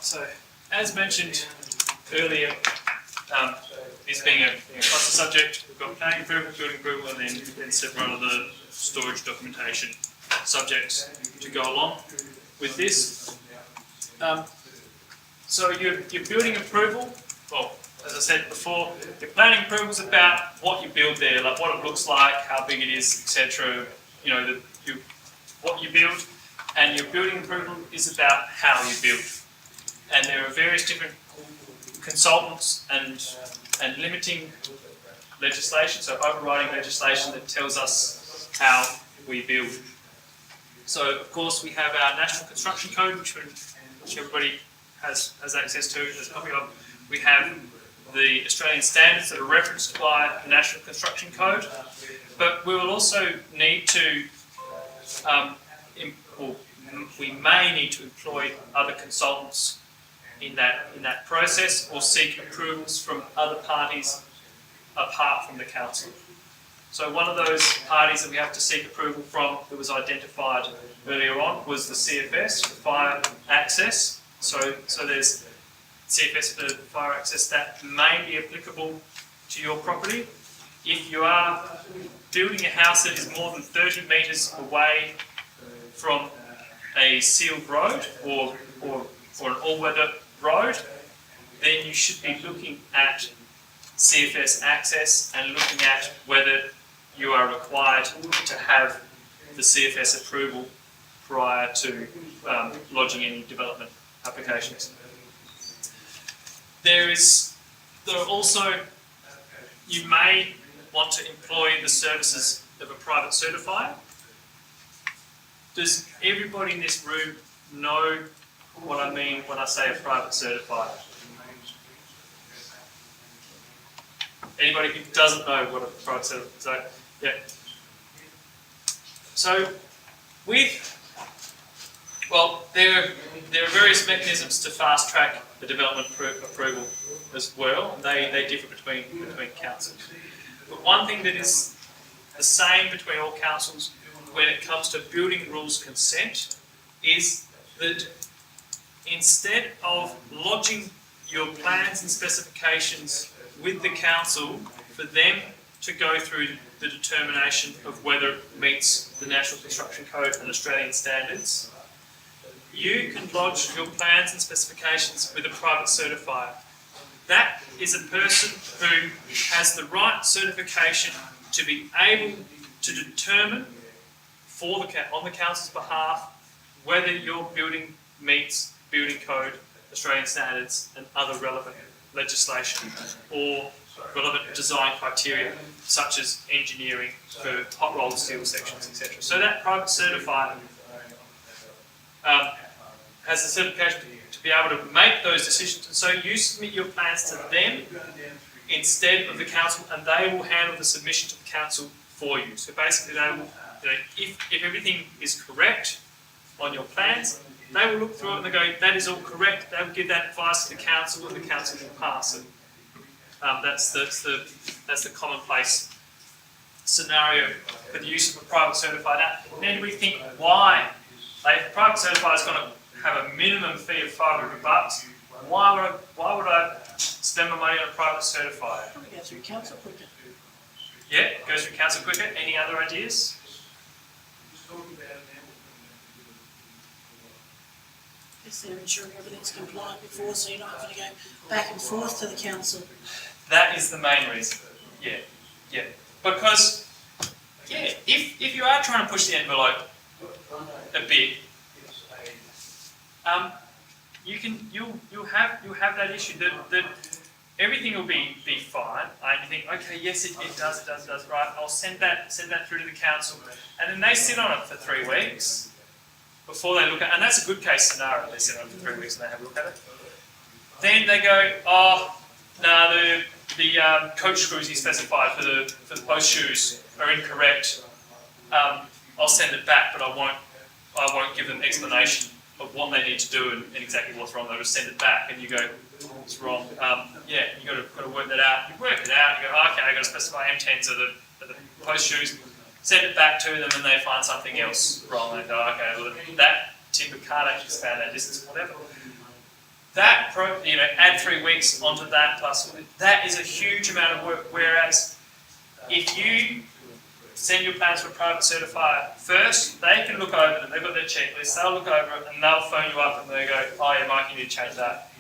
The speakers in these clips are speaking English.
So, as mentioned earlier, this being a cluster subject, we've got planning approval, building approval, and then several other storage documentation subjects to go along with this. So your building approval, well, as I said before, your planning approval is about what you build there, like what it looks like, how big it is, etc. You know, what you build, and your building approval is about how you build. And there are various different consultants and limiting legislation, so overriding legislation that tells us how we build. So, of course, we have our National Construction Code, which everybody has access to, has a copy of. We have the Australian standards that are referenced by the National Construction Code, but we will also need to, we may need to employ other consultants in that process, or seek approvals from other parties apart from the council. So one of those parties that we have to seek approval from that was identified earlier on was the CFS, for fire access. So there's CFS for fire access that may be applicable to your property. If you are building a house that is more than 30 metres away from a sealed road or an all-weather road, then you should be looking at CFS access and looking at whether you are required to have the CFS approval prior to lodging any development applications. There are also, you may want to employ the services of a private certifier. Does everybody in this room know what I mean when I say a private certifier? Anybody who doesn't know what a private certifier is? So, yeah. So, there are various mechanisms to fast track the development approval as well, and they differ between councils. But one thing that is the same between all councils when it comes to building rules consent is that instead of lodging your plans and specifications with the council for them to go through the determination of whether it meets the National Construction Code and Australian standards, you can lodge your plans and specifications with a private certifier. That is a person who has the right certification to be able to determine on the council's behalf whether your building meets building code, Australian standards, and other relevant legislation or relevant design criteria, such as engineering for hot rolled steel sections, etc. So that private certifier has the certification to be able to make those decisions. And so you submit your plans to them instead of the council, and they will handle the submission to the council for you. So basically, they will, if everything is correct on your plans, they will look through it and they go, that is all correct. They will give that advice to the council, and the council will pass it. That's the commonplace scenario for the use of a private certifier. Now, anybody think why a private certifier is going to have a minimum fee of $500? Why would I spend my money on a private certifier? Probably go through council quicker. Yeah, it goes through council quicker. Any other ideas? Yes, they're ensuring everything's compliant before, so you're not having to go back and forth to the council. That is the main reason. Yeah. Because, if you are trying to push the envelope a bit, you'll have that issue that everything will be fine, and you think, okay, yes, it does, right, I'll send that through to the council, and then they sit on it for 3 weeks before they look at it, and that's a good case scenario, they sit on it for 3 weeks and they have a look at it. Then they go, oh, no, the coach screws you specified for the post shoes are incorrect. I'll send it back, but I won't give them explanation of what they need to do and exactly what's wrong. They'll just send it back, and you go, what's wrong? You got to work that out. You work it out. You go, okay, I got to specify M10s are the post shoes. Send it back to them, and they find something else wrong. They go, okay, well, that timber can't actually span that distance, whatever. add 3 weeks onto that plus, that is a huge amount of work, whereas if you send your plans to a private certifier first, they can look over them, they've got their checklist, they'll look over it and they'll phone you up and they go, oh yeah, Mike, you need to change that.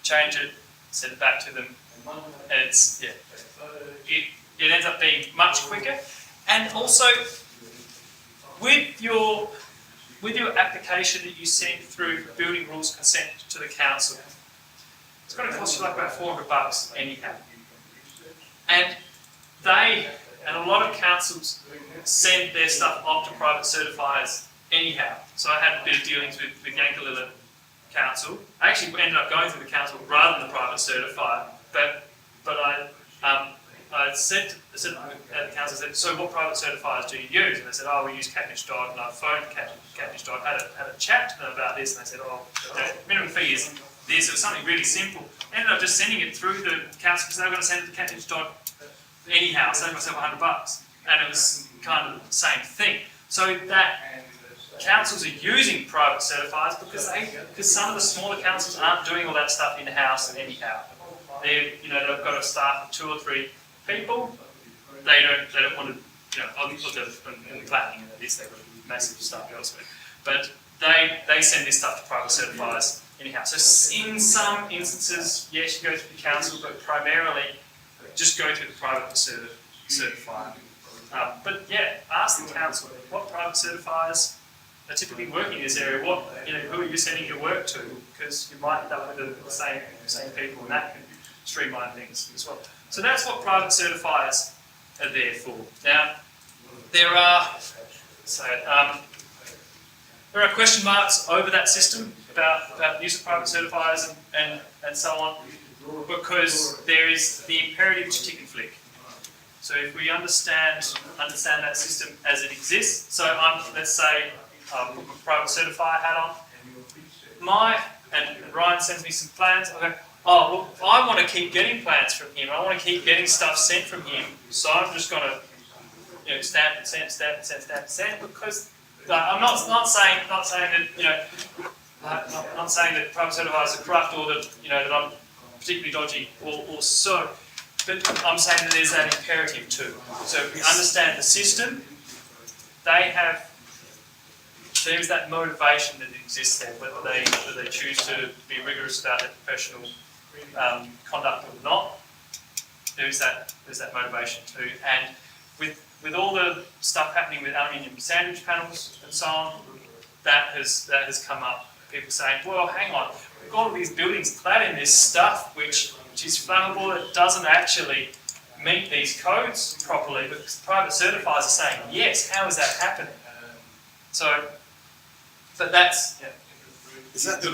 Change it, send it back to them, and it's, yeah, it ends up being much quicker. And also, with your application that you send through building rules consent to the council, it's going to cost you like about $400 anyhow. And a lot of councils send their stuff off to private certifiers anyhow. So I had a bit of dealings with Yankalilla Council. I actually ended up going through the council rather than the private certifier, but I said at the council, I said, so what private certifiers do you use? And they said, oh, we use Catnish Dodd, and I phoned Catnish Dodd, had a chat to them about this, and they said, oh, minimum fee is this. It was something really simple. I ended up just sending it through the council because they were going to send it to Catnish Dodd anyhow, save myself $100, and it was kind of the same thing. So that councils are using private certifiers because some of the smaller councils aren't doing all that stuff in house anyhow. They've got a staff of 2 or 3 people. They don't want to, obviously in planning and this, they've got massive stuff elsewhere. But they send this stuff to private certifiers anyhow. So in some instances, yes, you go through the council, but primarily just go through the private certifier. But yeah, ask the council what private certifiers are typically working in this area. Who are you sending your work to? Because you might end up with the same people, and that can streamline things as well. So that's what private certifiers are there for. Now, there are question marks over that system about the use of private certifiers and so on, because there is the imperative to tick and flick. So if we understand that system as it exists, so let's say I put my private certifier hat on, and Ryan sends me some plans, I go, oh, well, I want to keep getting plans from him, I want to keep getting stuff sent from him, so I'm just going to stamp and send, because I'm not saying that, I'm not saying that private certifiers are corrupt or that I'm particularly dodgy or so, but I'm saying that there's that imperative too. So if we understand the system, there's that motivation that exists there, whether they choose to be rigorous about their professional conduct or not. There's that motivation too, and with all the stuff happening with aluminium sandwich panels and so on, that has come up. People saying, well, hang on, we've got all these buildings clad in this stuff which is flammable, it doesn't actually meet these codes properly, but private certifiers are saying, yes, how is that happening? So, but that's... Yeah. Is that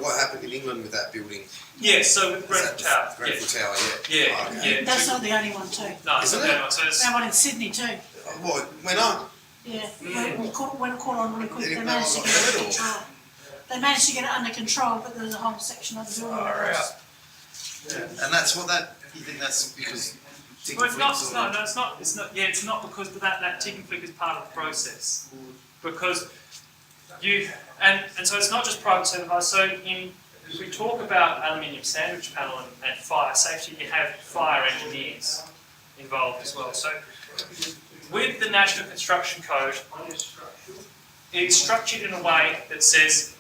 what happened in England with that building? Yes, so with Grenfell Tower. Grenfell Tower, yeah. Yeah, oh, okay. yeah. That's not the only one too. No, it's not the only one. So There's one in Sydney too. What, went on? Yeah, when it caught on really quick, they managed to get it under control. They managed to get it under control, but there's a whole section of the building that was... And that's what you think that's because... Well, it's not. Yeah, it's not because that tick and flick is part of the process. Because and so it's not just private certifiers. So if we talk about aluminium sandwich panel and fire safety, you have fire engineers involved as well. So with the National Construction Code, it's structured in a way that says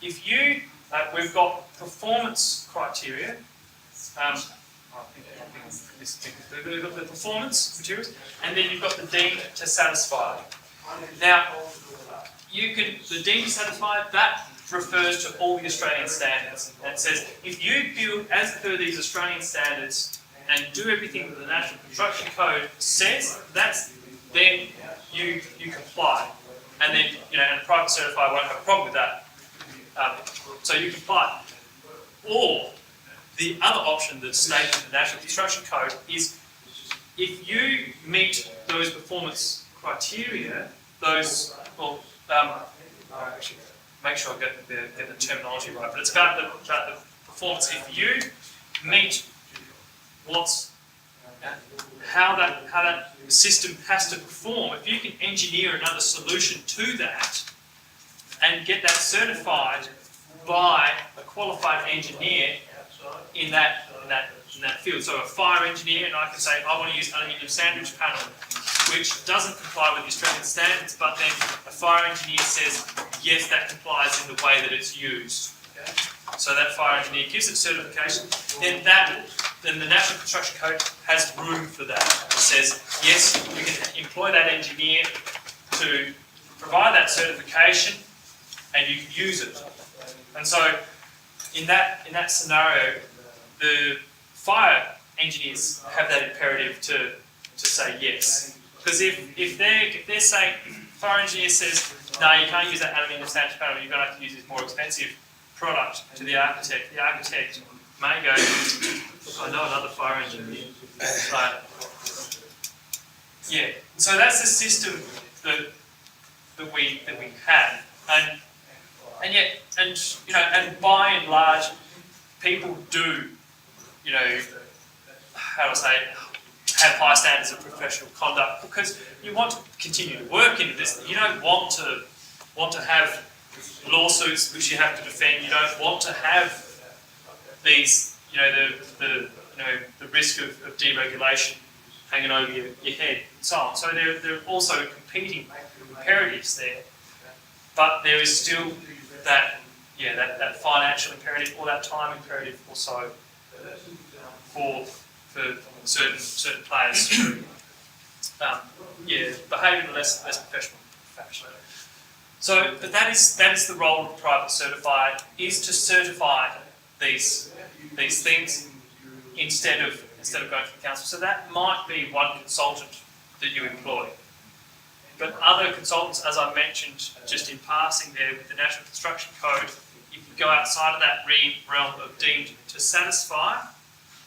if you we've got performance criteria. We've got the performance materials, and then you've got the deemed to satisfy. Now, the deemed to satisfy, that refers to all the Australian standards. And it says, if you build as per these Australian standards and do everything that the National Construction Code says, then you comply. And then, and a private certifier won't have a problem with that. So you comply. Or, the other option that's stated in the National Construction Code is if you meet those performance criteria, actually make sure I get the terminology right, but it's about the performance. If you meet how that system has to perform, if you can engineer another solution to that and get that certified, by a qualified engineer in that field. So a fire engineer, and I can say I want to use aluminium sandwich panel, which doesn't comply with the Australian standards, but then a fire engineer says yes, that complies in the way that it's used. So that fire engineer gives it certification. Then the National Construction Code has room for that. It says yes, you can employ that engineer to provide that certification, and you can use it. And so, in that scenario, the fire engineers have that imperative to say yes. Because if they're saying, fire engineer says, no, you can't use that aluminium sandwich panel, you're going to have to use this more expensive product to the architect may go, look, I know another fire engineer. But, yeah, so that's the system that we have, and by and large, people do, how do I say, have high standards of professional conduct because you want to continue to work into this. You don't want to have lawsuits which you have to defend. You don't want to have these, the risk of deregulation hanging over your head and so on. So there are also competing imperatives there, but there is still that financial imperative or that time imperative also for certain players to behave in a less professional fashion. So, but that is the role of the private certifier, is to certify these things instead of going to the council. So that might be one consultant that you employ. But other consultants, as I mentioned just in passing there with the National Construction Code, if you go outside of that realm of deemed to satisfy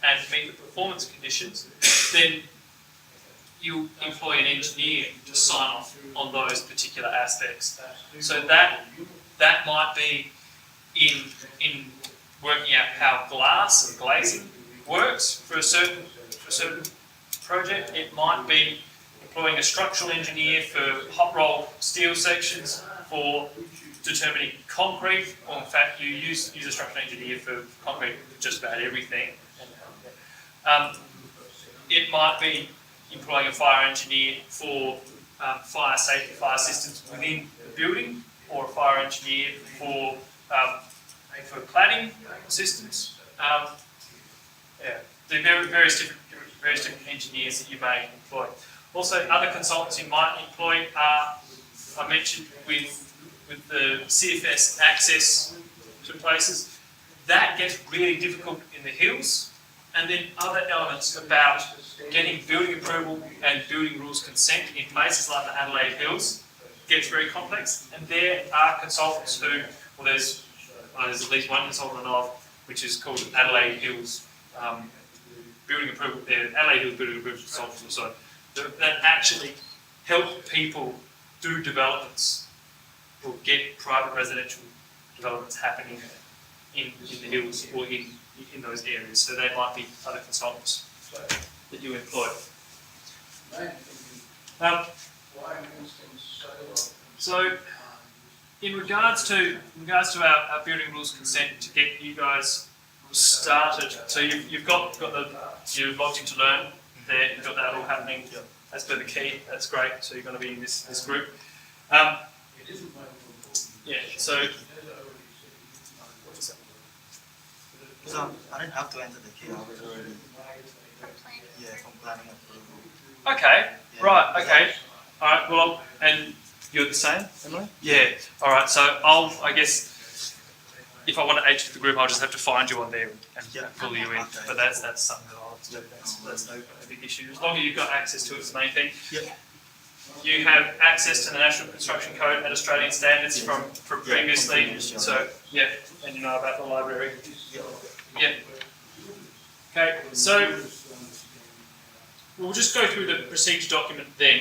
and meet the performance conditions, then you employ an engineer to sign off on those particular aspects. So that might be in working out how glass and glazing works for a certain project. It might be employing a structural engineer for hot roll steel sections for determining concrete, or in fact you use a structural engineer for concrete for just about everything. It might be employing a fire engineer for fire safety, fire systems within the building, or a fire engineer for cladding systems. There are various different engineers that you may employ. Also, other consultants you might employ are, I mentioned with the CFS access to places, that gets really difficult in the hills, and then other elements about getting building approval and building rules consent in places like the Adelaide Hills gets very complex, and there are consultants who, well there's at least one consultant I know of, which is called Adelaide Hills Building Approval, Adelaide Hills Building Approval Consultants or so, that actually help people do developments or get private residential developments happening in the hills or in those areas. So they might be other consultants that you employ. So in regards to our building rules consent, to get you guys started, so you've logged into Learn there, you've got that all happening as per the key. That's great. So you're going to be in this group. So I didn't have to enter the key. I was already from planning approval. okay, Yeah. right, okay, all right. Well, and you're the same, Emily? Yeah. All right. So I guess if I want to add you to the group, I'll just have to find you on there and pull you in. Okay. But that's something that I'll have to do. That's no big issue. As long as you've got access to it, it's the main thing. Yep. You have access to the National Construction Code and Australian standards from previously. So yeah, and you know about the library. Yeah. Okay. So we'll just go through the procedure document then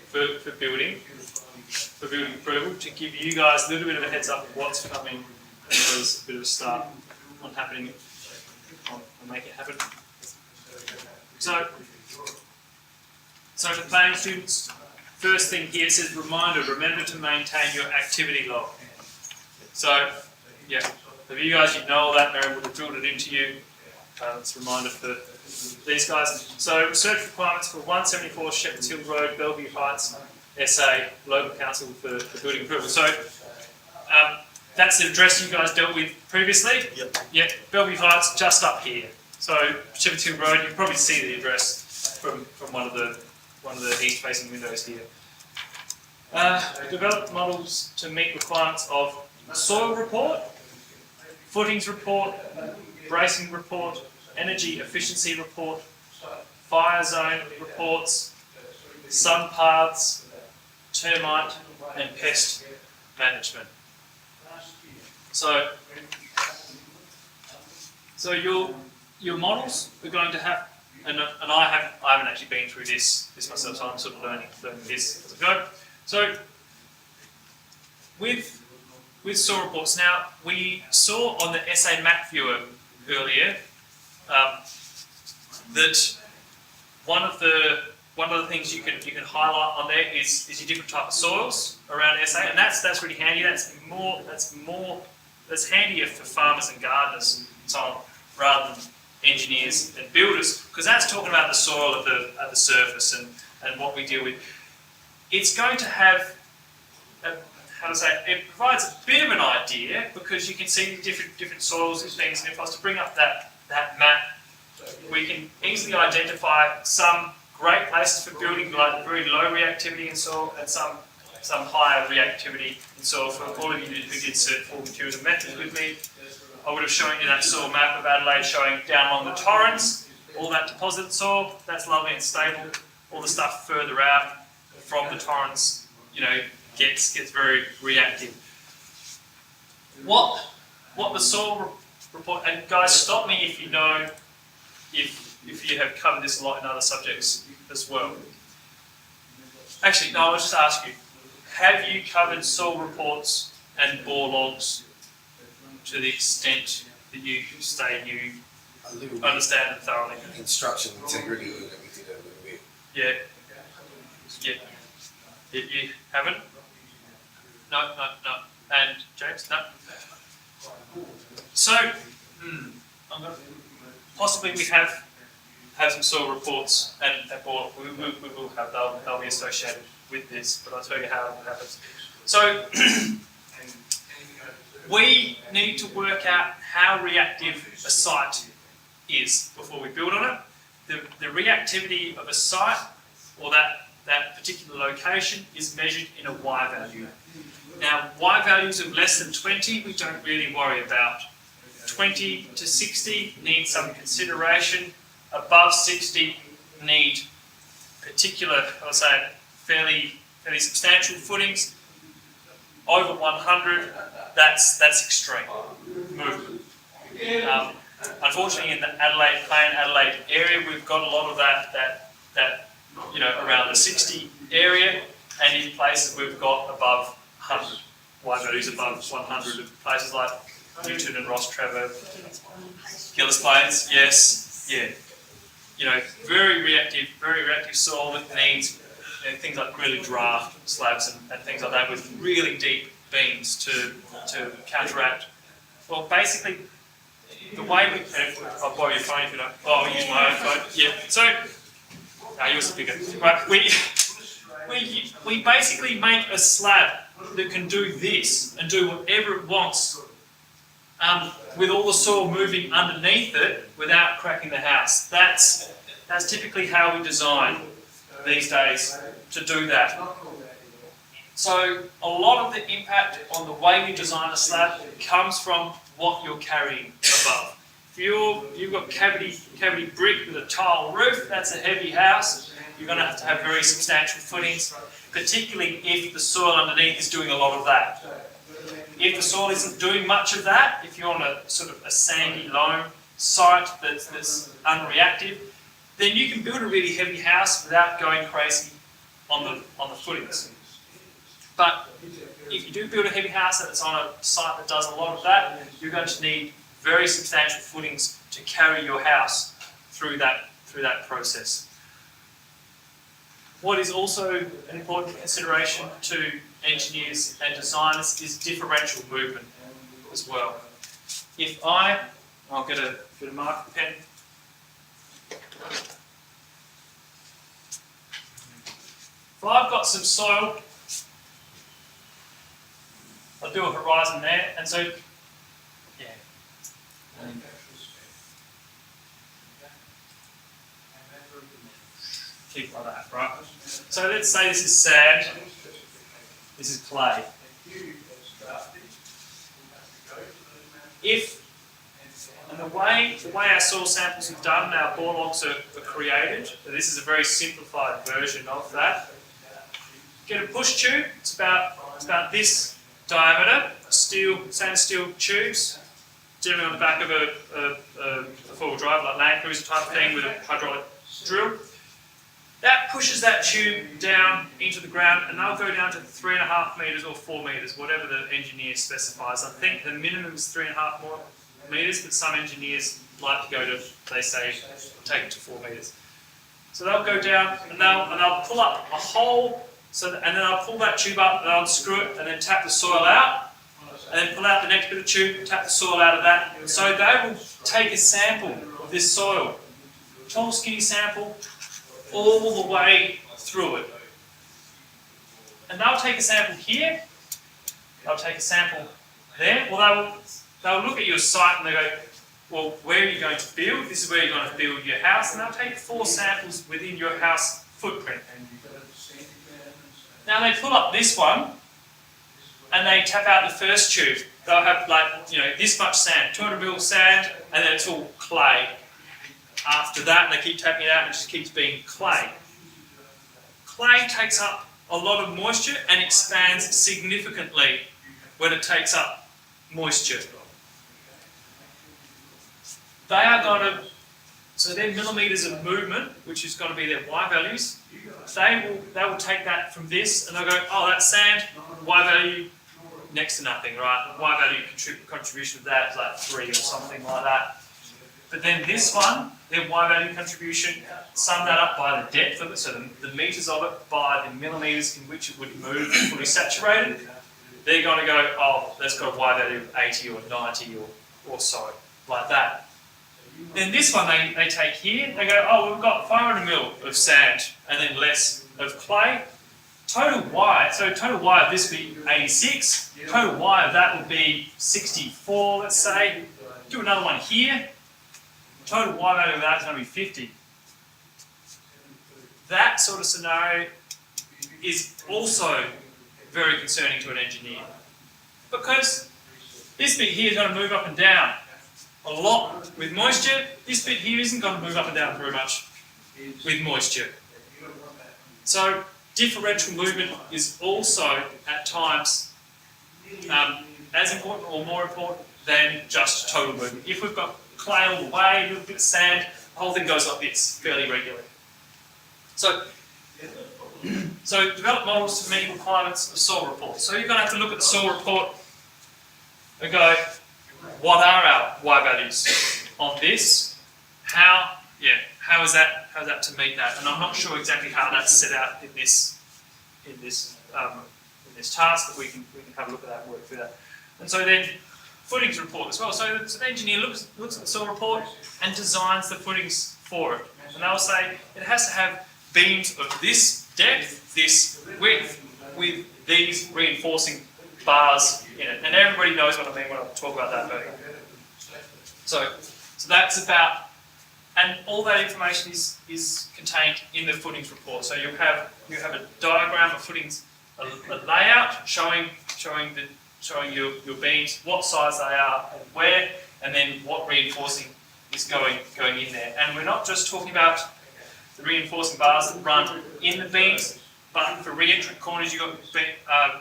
for building approval, to give you guys a little bit of a heads up of what's coming, as a bit of a start on happening, on make it happen. So for planning students, first thing here says reminder, remember to maintain your activity log. So yeah, For you guys, you know all that, Mary would have drilled it into you. It's a reminder for these guys. So research requirements for 174 Shepherds Hill Road, Bellevue Heights, SA, local council for building approval. So that's the address you guys dealt with previously. Yep. Yeah, Bellevue Heights just up here. So Shepherds Hill Road, you can probably see the address from one of the east-facing windows here. Develop models to meet requirements of soil report, footings report, bracing report, energy efficiency report, fire zone reports, sun paths, termite and pest management. So your models are going to have, and I haven't actually been through this myself, so I'm sort of learning this as I go. So with soil reports, now we saw on the SA map viewer earlier that one of the things you can highlight on there is your different type of soils around SA, and that's really handy. That's handier for farmers and gardeners, so on, rather than engineers and builders, because that's talking about the soil at the surface and what we deal with. It's going to have it provides a bit of an idea because you can see the different soils and things, and if I was to bring up that map, we can easily identify some great places for building, like very low reactivity in soil, and some higher reactivity in soil. For all of you who did Cert 4 materials and methods with me, I would have shown you that soil map of Adelaide showing down along the torrents, all that deposited soil, that's lovely and stable. All the stuff further out from the torrents, gets very reactive. What the soil report, and guys, stop me if you know, if you have covered this a lot in other subjects as well. Actually, no, I'll just ask you, have you covered soil reports and bore logs to the extent that you say you understand them thoroughly? Instruction integrity, we did a little bit. Yeah. You haven't? No. And James? No. So, possibly we have some soil reports and we will have, they'll be associated with this, but I'll tell you how it happens. So, we need to work out how reactive a site is before we build on it. The reactivity of a site, or that particular location, is measured in a Y value. Now, Y values of less than 20 we don't really worry about. 20 to 60 need some consideration. Above 60 need particular, I'll say, fairly substantial footings. Over 100, that's extreme movement. Unfortunately, in the Plain Adelaide area, we've got a lot of that around the 60 area, and in places we've got above 100, Y values above 100, places like Newton and Ross Trevor, Gillis Plains, yes, yeah. Very reactive soil that needs things like really draft slabs and things like that with really deep beams to counteract. Well, basically, the way I'll borrow your phone if you don't. Oh, I'll use my own phone. Yeah. So, yours is bigger. Right. We basically make a slab that can do this and do whatever it wants, with all the soil moving underneath it without cracking the house. That's typically how we design these days to do that. So a lot of the impact on the way we design a slab comes from what you're carrying above. If you've got cavity brick with a tile roof, that's a heavy house. You're going to have very substantial footings, particularly if the soil underneath is doing a lot of that. If the soil isn't doing much of that, if you're on a sort of a sandy loam site that's unreactive, then you can build a really heavy house without going crazy on the footings. But if you do build a heavy house that's on a site that does a lot of that, you're going to need very substantial footings to carry your house through that process. What is also an important consideration to engineers and designers is differential movement as well. if I'll get a marker pen. If I've got some soil, I'll do a horizon there, and so, yeah. Keep like that, right? So let's say this is sand, this is clay. And the way our soil samples are done, our bore logs are created, so this is a very simplified version of that. Get a push tube, it's about this diameter, stainless steel tubes, generally on the back of a four-wheel drive, like Land Cruiser type of thing with a hydraulic drill. That pushes that tube down into the ground, and they'll go down to 3.5 metres or 4 metres, whatever the engineer specifies. I think the minimum is 3.5 metres, but some engineers like to go to, they say, take it to 4 metres. So they'll go down and they'll pull up a hole, and then I'll pull that tube up and I'll screw it and then tap the soil out, and then pull out the next bit of tube, tap the soil out of that. And so they will take a sample of this soil, tall skinny sample, all the way through it. And they'll take a sample here, they'll take a sample there, well they'll look at your site and they go, well, where are you going to build? This is where you're going to build your house, and they'll take 4 samples within your house footprint. Now they pull up this one and they tap out the first tube. They'll have this much sand, 200 mil sand, and then it's all clay. After that, and they keep tapping it out, and it just keeps being clay. Clay takes up a lot of moisture and expands significantly when it takes up moisture. They are going to, so their millimetres of movement, which is going to be their Y values, they will take that from this and they'll go, oh, that's sand, Y value, next to nothing, right? Y value contribution of that is like 3 or something like that. But then this one, their Y value contribution, sum that up by the depth of it, so the metres of it, by the millimetres in which it would move fully saturated. They're going to go, oh, that's got a Y value of 80 or 90 or so, like that. Then this one they take here, they go, oh, we've got 500 mil of sand and then less of clay. Total Y, so total Y of this would be 86, total Y of that would be 64, let's say. Do another one here. Total Y value of that is going to be 50. That sort of scenario is also very concerning to an engineer, because this bit here is going to move up and down a lot with moisture. This bit here isn't going to move up and down very much with moisture. So differential movement is also at times as important or more important than just total movement. If we've got clay all the way, a little bit of sand, the whole thing goes like this fairly regularly. So develop models to meet requirements of soil report. So you're going to have to look at the soil report and go, what are our Y values on this? How is that to meet that? And I'm not sure exactly how that's set out in this task, but we can have a look at that and work through that. And so then footings report as well. So the engineer looks at the soil report and designs the footings for it. And they'll say it has to have beams of this depth, this width, with these reinforcing bars in it. And everybody knows what I mean when I talk about that vertical. So that's about, and all that information is contained in the footings report. So you have a diagram of footings, a layout showing your beams, what size they are and where, and then what reinforcing is going in there. And we're not just talking about the reinforcing bars that run in the beams, but for re-entrant corners you've got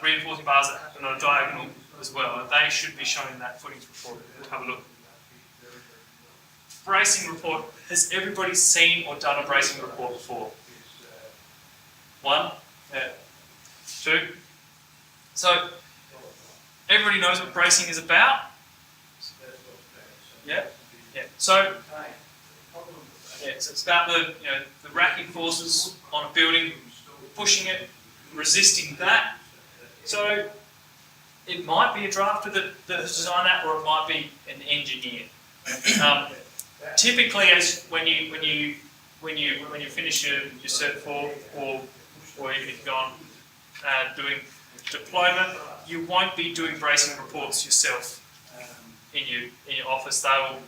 reinforcing bars that happen on a diagonal as well. And they should be shown in that footings report. We'll have a look. Bracing report. Has everybody seen or done a bracing report before? 1? Yeah. 2? So everybody knows what bracing is about? Yeah? Yeah. So it's about the racking forces on a building, pushing it, resisting that. So it might be a drafter that has designed that, or it might be an engineer. Typically, as when you finish your Cert 4, or even if you're on doing diploma, you won't be doing bracing reports yourself in your office. They will,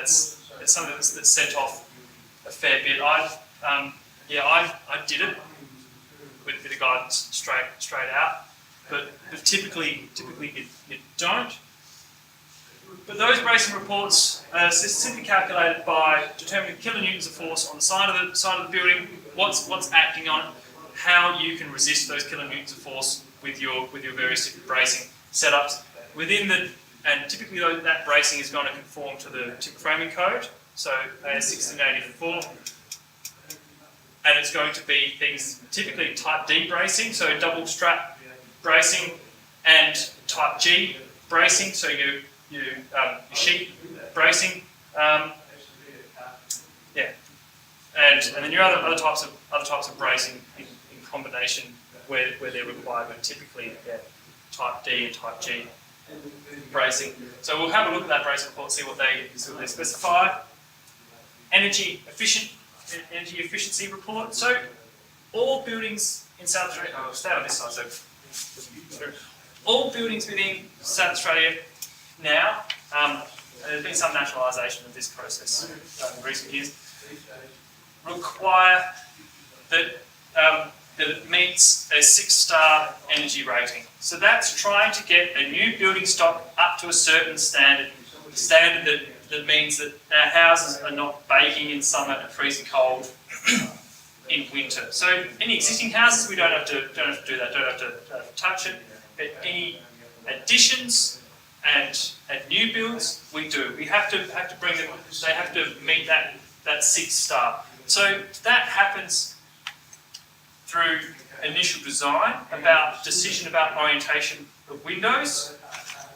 it's something that's sent off a fair bit. I did it with the guidance straight out, but typically you don't. But those bracing reports are simply calculated by determining kilonewtons of force on the side of the building, what's acting on it, how you can resist those kilonewtons of force with your various different bracing setups and typically that bracing is going to conform to the timber framing code, so AS 1684, and it's going to be things typically type D bracing, so double strap bracing, and type G bracing, so your sheet bracing, and then your other types of bracing in combination where they're required, but typically type D and type G bracing. So we'll have a look at that bracing report, see what they specify. Energy efficiency report. So all buildings in South Australia, I'll stay on this side. So all buildings within South Australia now, there's been some nationalisation of this process in recent years, require that it meets a 6-star energy rating. So that's trying to get a new building stock up to a certain standard that means that our houses are not baking in summer and freezing cold in winter. So any existing houses, we don't have to do that, don't have to touch it. But any additions and new builds, we do. We have to bring them. They have to meet that 6-star. So that happens through initial design, decision about orientation of windows,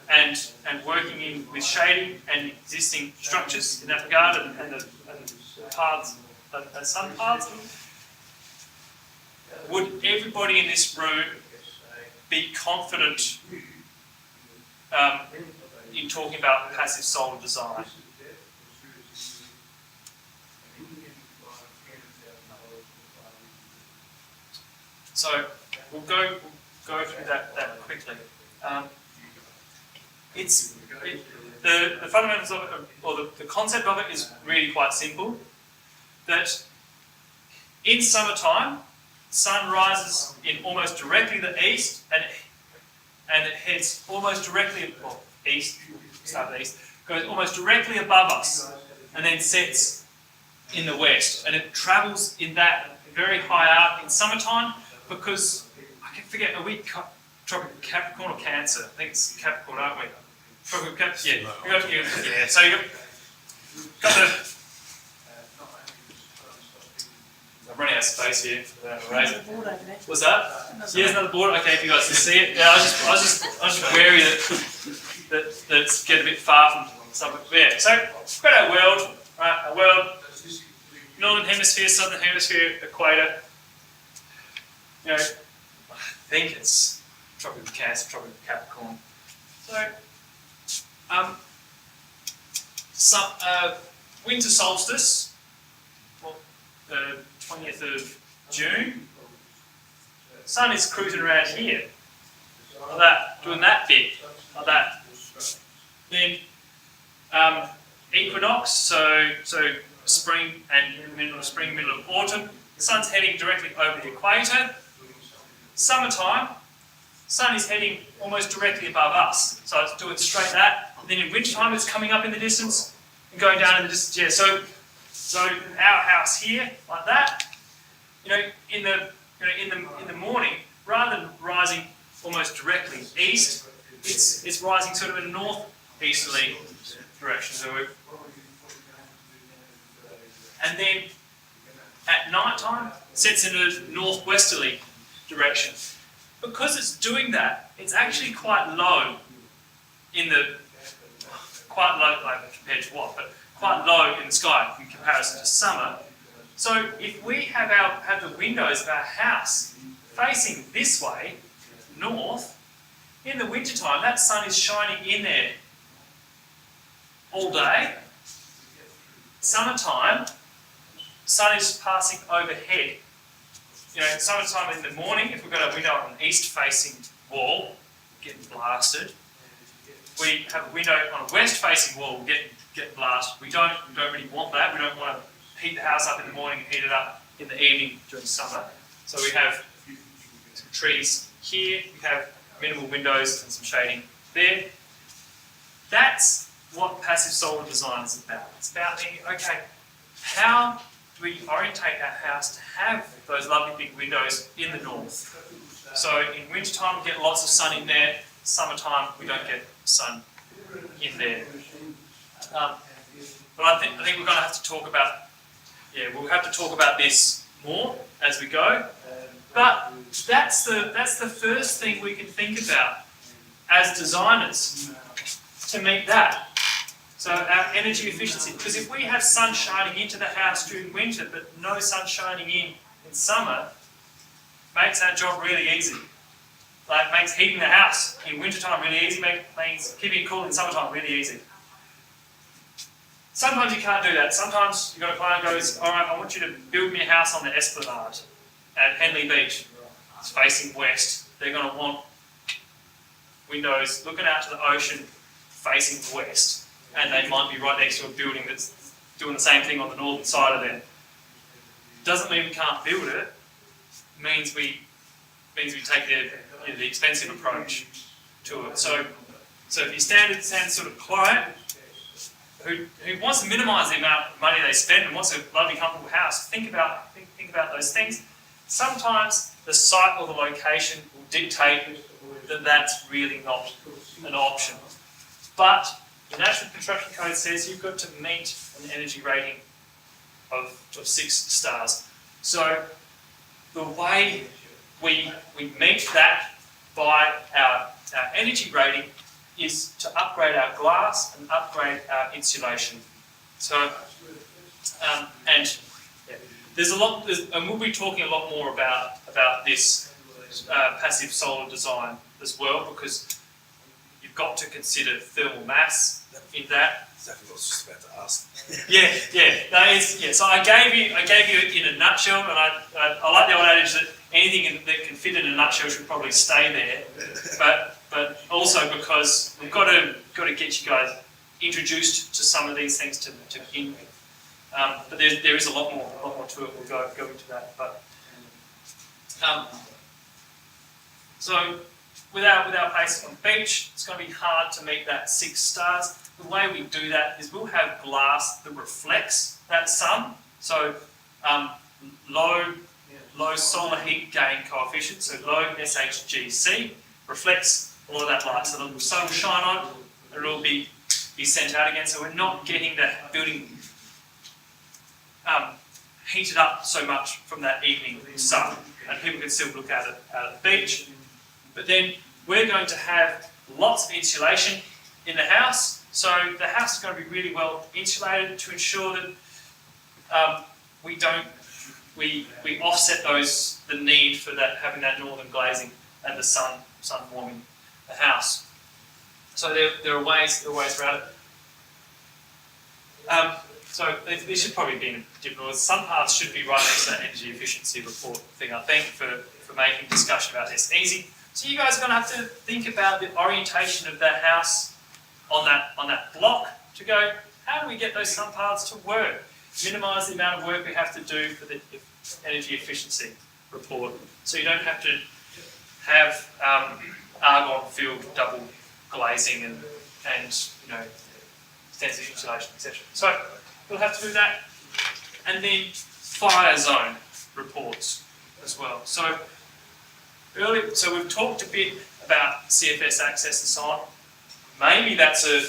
and working in with shading and existing structures in that regard, and the paths and sun paths. Would everybody in this room be confident in talking about passive solar design? So we'll go through that quickly. The fundamentals of it, or the concept of it, is really quite simple. That in summertime, sun rises in almost directly the east, and it heads almost directly east, start the east, goes almost directly above us, and then sets in the west, and it travels in that very high up in summertime, because I can forget, are we tropical Capricorn or Cancer? I think it's Capricorn, aren't we? Tropical Capricorn, yeah. So you've got the. I'm running out of space here for the razor. What's that? Yeah, there's another board. Okay, if you guys can see it. Yeah, I was just wary that it's get a bit far from something. Yeah. So we've got our world, right? Our world, northern hemisphere, southern hemisphere, equator. You know, I think it's tropical Cancer, tropical Capricorn. So, winter solstice, well, the 20th of June. Sun is cruising around here, like that, doing that bit, like that. Then equinox, so spring and middle of autumn. The sun's heading directly over the equator. Summertime, sun is heading almost directly above us, so it's doing straight that. And then in wintertime, it's coming up in the distance and going down in the distance. Yeah, so our house here, like that. You know, in the morning, rather than rising almost directly east, it's rising sort of in a northeasterly direction. So and then at night time, sets in a northwesterly direction. Because it's doing that, it's actually quite low like compared to what, but quite low in the sky in comparison to summer. So if we have the windows of our house facing this way, north, in the wintertime, that sun is shining in there all day. Summertime, sun is passing overhead. You know, summertime in the morning, if we've got a window on an east-facing wall, getting blasted. We have a window on a west-facing wall, get blasted. We don't really want that. We don't want to heat the house up in the morning and heat it up in the evening during summer. So we have some trees here. We have minimal windows and some shading there. That's what passive solar design is about. It's about thinking, okay, how do we orientate our house to have those lovely big windows in the north? So in wintertime we get lots of sun in there. Summertime we don't get sun in there. But I think we're going to have to talk about, we'll have to talk about this more as we go. But that's the first thing we can think about as designers to meet that. So our energy efficiency, because if we have sun shining into the house during winter but no sun shining in summer, makes our job really easy. Like makes heating the house in wintertime really easy, makes keeping it cool in summertime really easy. Sometimes you can't do that. Sometimes you've got a client who goes, all right, I want you to build me a house on the Esplanade at Henley Beach. It's facing west. They're going to want windows looking out to the ocean facing west. And they might be right next to a building that's doing the same thing on the northern side of them. Doesn't mean we can't build it. Means we take the expensive approach to it. So if you standard sort of client who wants to minimise the amount of money they spend and wants a lovely, comfortable house, think about those things. Sometimes the site or the location will dictate that that's really not an option. But the National Construction Code says you've got to meet an energy rating of 6 stars. So the way we meet that by our energy rating is to upgrade our glass and upgrade our insulation. So, there's a lot, and we'll be talking a lot more about this passive solar design as well, because you've got to consider thermal mass in that. Exactly what I was just about to ask. So I gave you in a nutshell, and I like the old adage that anything that can fit in a nutshell should probably stay there. But also because we've got to get you guys introduced to some of these things to begin with. But there is a lot more to it. We'll go into that. But so with our place on the beach, it's going to be hard to meet that 6 stars. The way we do that is we'll have glass that reflects that sun. So low solar heat gain coefficient, so low SHGC, reflects all of that light. So the sun will shine on, and it'll be sent out again. So we're not getting the building heated up so much from that evening sun, and people can still look at it out at the beach. But then we're going to have lots of insulation in the house. So the house is going to be really well insulated to ensure that we offset the need for having that northern glazing and the sun warming the house. So there are ways around it. So this should probably be in a different order. Some parts should be right next to that energy efficiency report thing, I think, for making discussion about this easy. So you guys are going to have to think about the orientation of that house on that block to go, how do we get those sun parts to work? Minimise the amount of work we have to do for the energy efficiency report. So you don't have to have argon-filled double glazing and extensive insulation, etc. So we'll have to do that. And then fire zone reports as well. So we've talked a bit about CFS access and so on. Maybe that's a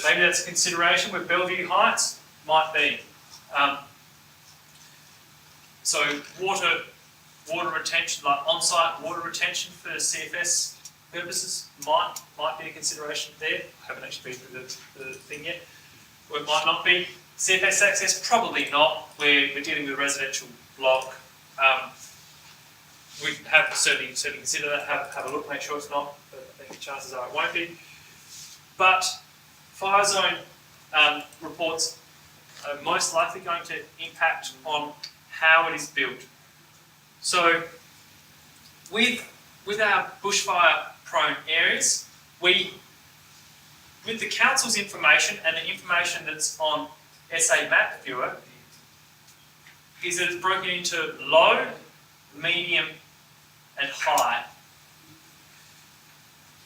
consideration with Bellevue Heights, might be. So water retention, like on-site water retention for CFS purposes, might be a consideration there. I haven't actually been through the thing yet. Or it might not be. CFS access, probably not. We're dealing with a residential block. We have certainly consider that. Have a look, make sure it's not. But I chances are it won't be. But fire zone reports are most likely going to impact on how it is built. So with our bushfire prone areas, with the council's information and the information that's on SA Map Viewer, is that it's broken into low, medium and high.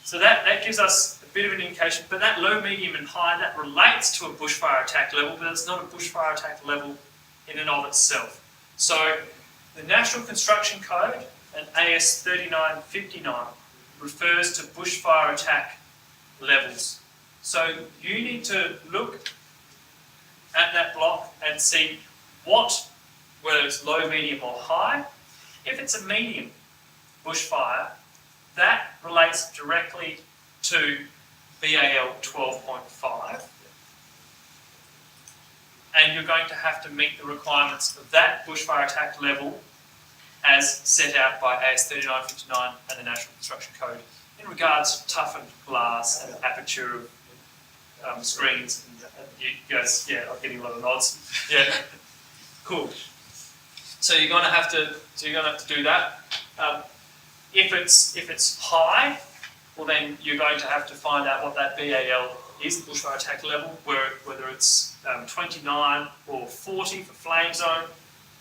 So that gives us a bit of an indication, but that low, medium and high, that relates to a bushfire attack level, but it's not a bushfire attack level in and of itself. So the National Construction Code and AS 3959 refers to bushfire attack levels. So you need to look at that block and see whether it's low, medium or high. If it's a medium bushfire, that relates directly to BAL 12.5. And you're going to have to meet the requirements of that bushfire attack level as set out by AS 3959 and the National Construction Code in regards to toughened glass and aperture of screens. And you guys, yeah, I'm getting a lot of nods. Yeah, cool. So you're going to have to do that. If it's high, well then you're going to have to find out what that BAL is, the bushfire attack level, whether it's 29 or 40 for flame zone,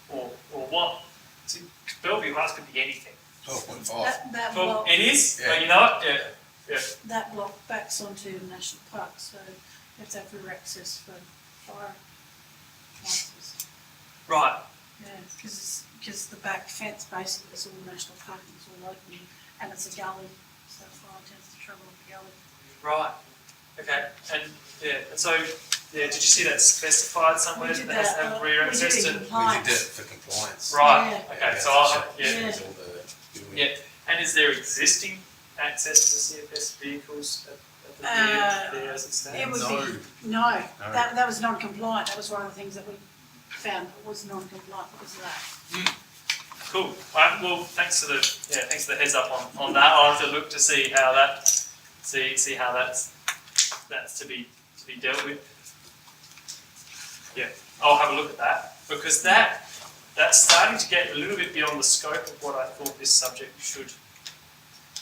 or what. See, Bellevue House could be anything. 12.5. That Well, block, it is. Yeah. You know it. Yeah. that block backs onto the national park, so you have to have rear access for fire marshals. Right. Yeah, because the back fence basically is all national park, and it's all open, and it's a gully, so fire tends to travel up the gully. Right. Okay. And so did you see that specified somewhere We did that has to that, have rear we did access it to? in We did compliance. that for compliance. Right. Yeah. Okay. So I'll Yeah. Yeah. All the building. Yeah. And is there existing access to CFS vehicles at the rear there as it It stands? would be, no, that was non-compliant, that was one of the things that we found was non-compliant because of that. Cool. Alright, well, thanks for the heads up on that. I'll have to look to see how that's to be dealt with. Yeah, I'll have a look at that because that's starting to get a little bit beyond the scope of what I thought this subject should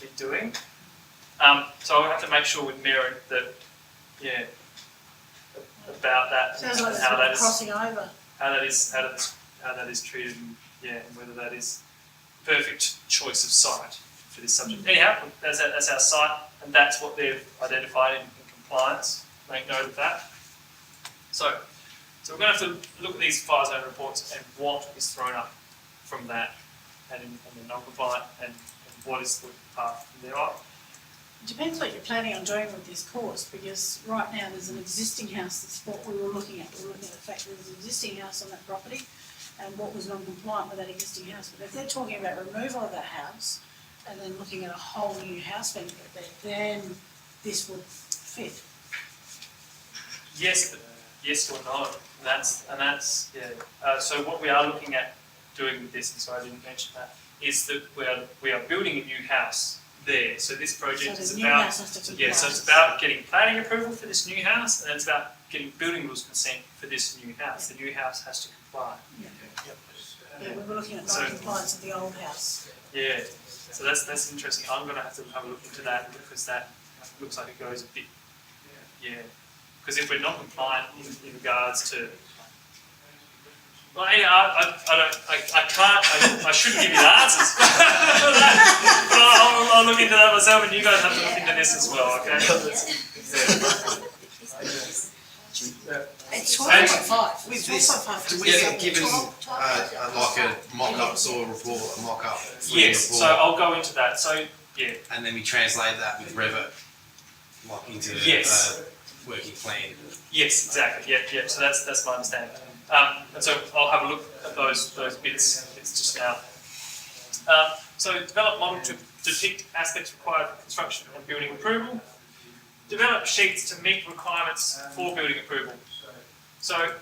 be doing. So I'll have to make sure with Mira that about that Sounds like and how that it's is crossing over. how that is treated and whether that is perfect choice of site for this subject. Anyhow, that's our site and that's what they've identified in compliance. Make note of that. So we're going to have to look at these fire zone reports and what is thrown up from that and the non-compliant and what is the path from there on. It depends what you're planning on doing with this course, because right now there's an existing house, that's what we were looking at. We were looking at the fact that there's an existing house on that property and what was non-compliant with that existing house. But if they're talking about removal of that house and then looking at a whole new house being built there, then this would fit. Yes, but yes or no. And that's yeah. So what we are looking at doing with this, and so I didn't mention that, is that we are building a new house there. So this project So is the new about house has to so it's about getting planning approval for this new house, and it's about getting building rules consent for this new house. The new house has to comply. Yeah, we were looking at So- non-compliance of the old house. Yeah. So that's interesting. I'm going to have a look into that because that looks like it goes a bit. Yeah. Because if we're not compliant in regards to, well, yeah, I shouldn't give you the answers. But I'll look into that myself, and you guys have to look into this as well, okay? It's 12.5. With this, 12.5. do we get given like a mock-up sort of report, a mock-up Yes. report, So I'll go into that. So yeah. and then we translate that with Revit like into Yes. working plan? Yes, exactly. Yeah. So that's my understanding. And so I'll have a look at those bits just now. So develop model to depict aspects required for construction and building approval. Develop sheets to meet requirements for building approval. So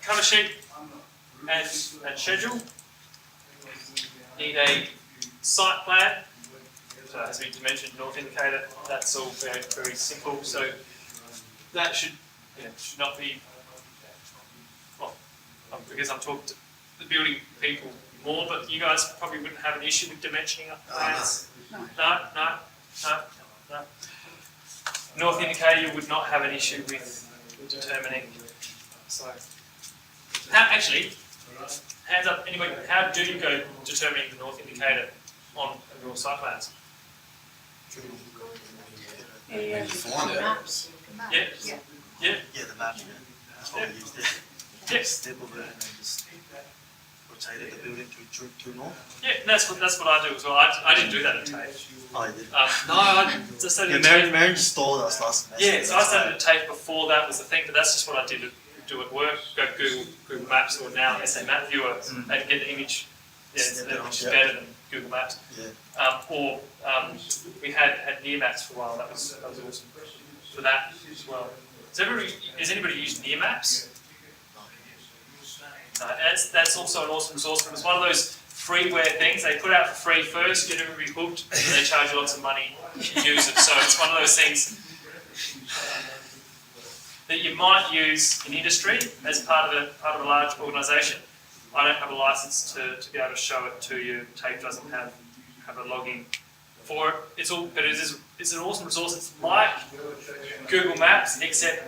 cover sheet and schedule. Need a site plan has been dimensioned, north indicator, that's all very, very simple, so that should not be, well, because I'm talking to the building people more, but you guys probably wouldn't have an issue with dimensioning up plans? No. No. North indicator, you would not have an issue with determining, so. Actually, hands up, anybody, how do you go determining the north indicator on your site plans? Yeah, You find it. maps. Yeah? Yeah. Yeah, the map, yeah. That's what we used it. Yeah. Staple it and then just rotated the building to north. Yeah, and that's what I do as well. I didn't do that at TAFE. Oh, I did. No, I just started Yeah, at Mary, TAFE. Mary just told us last semester. Yeah, so I started at TAFE before that was the thing, but that's just what I did do at work. Go Google Maps or now SA Map Viewer and get the image. Yeah, which is better than Google Maps. Yeah. We had near maps for a while. That was awesome for that as well. Has anybody used near maps? That's also an awesome resource, but it's one of those freeware things. They put out for free first, get everybody hooked, and then they charge you lots of money to use it. So it's one of those things that you might use in industry as part of a large organisation. I don't have a license to be able to show it to you. TAFE doesn't have a login for it. It's an awesome resource. It's like Google Maps, except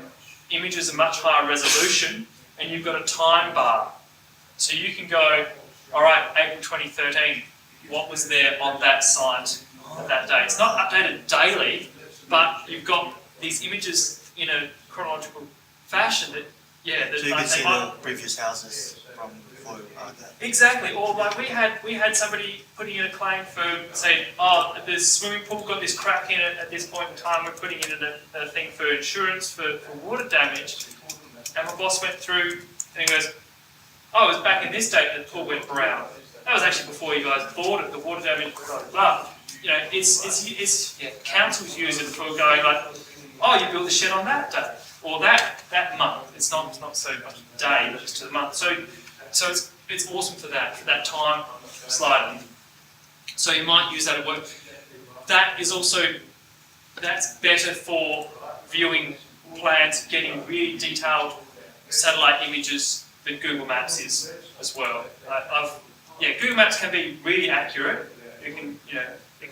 images are much higher resolution, and you've got a time bar. So you can go, all right, April 2013, what was there on that site at that day? It's not updated daily, but you've got these images in a chronological fashion that, So you can see the previous houses from before. Okay. Exactly, or like we had somebody putting in a claim for, say, oh, the swimming pool got this crack in it at this point in time, we're putting in a thing for insurance for water damage, and my boss went through and he goes, oh, it was back in this date that the pool went brown. That was actually before you guys bought it, the water damage, blah, blah, blah. You know, councils use it for going like, oh, you built the shed on that day, or that month. It's not so much day, but just to the month. So it's awesome for that time sliding. So you might use that at work. That's better for viewing plans, getting really detailed satellite images than Google Maps is as well. Google Maps can be really accurate. It can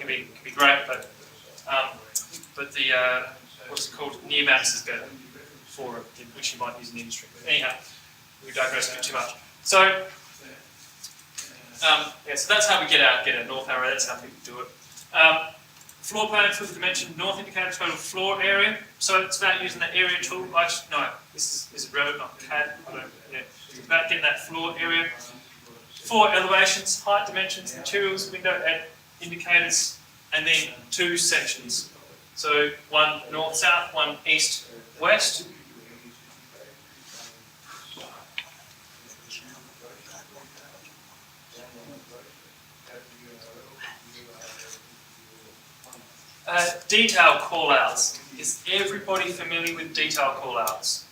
be great, but the what's it called? Near Maps is better for it, which you might use in the industry. Anyhow, we digress a bit too much. So, so that's how we get our north arrow. That's how people do it. Floor plan for the dimension north indicator total floor area. So it's about using the area tool. This is Revit, not CAD. It's about getting that floor area. 4 elevations, height, dimensions, materials, window and indicators, and then 2 sections. So 1 north-south, 1 east-west. Detail call-outs. Is everybody familiar with detail call-outs?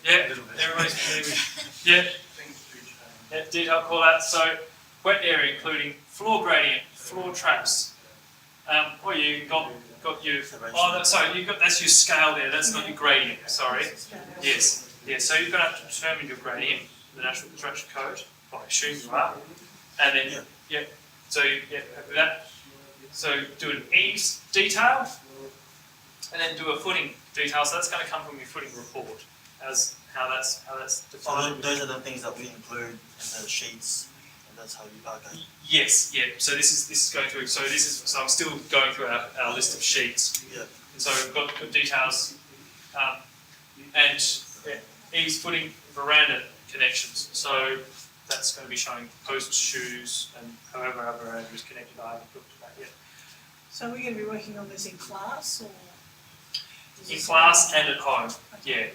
Yeah, everybody's familiar with. Yeah, detail call-outs. So wet area including floor gradient, floor traps. You got your. That's your scale there. That's not your gradient. Sorry. Yes. Yeah. So you're going to have to determine your gradient, the National Construction Code. I assume you are. And then So with that. So do an eaves detail, and then do a footing detail. So that's going to come from your footing report, as how that's defined. So those are the things that we include in the sheets, and that's how you. Okay. Yes, yeah. So this is going through. So I'm still going through our list of sheets. Yeah. And so we've got details, and eaves, footing, veranda connections. So that's going to be showing posts, shoes, and however our veranda is connected. I haven't looked at that yet. So we're going to be working on this in class, or? In class and at home, yeah.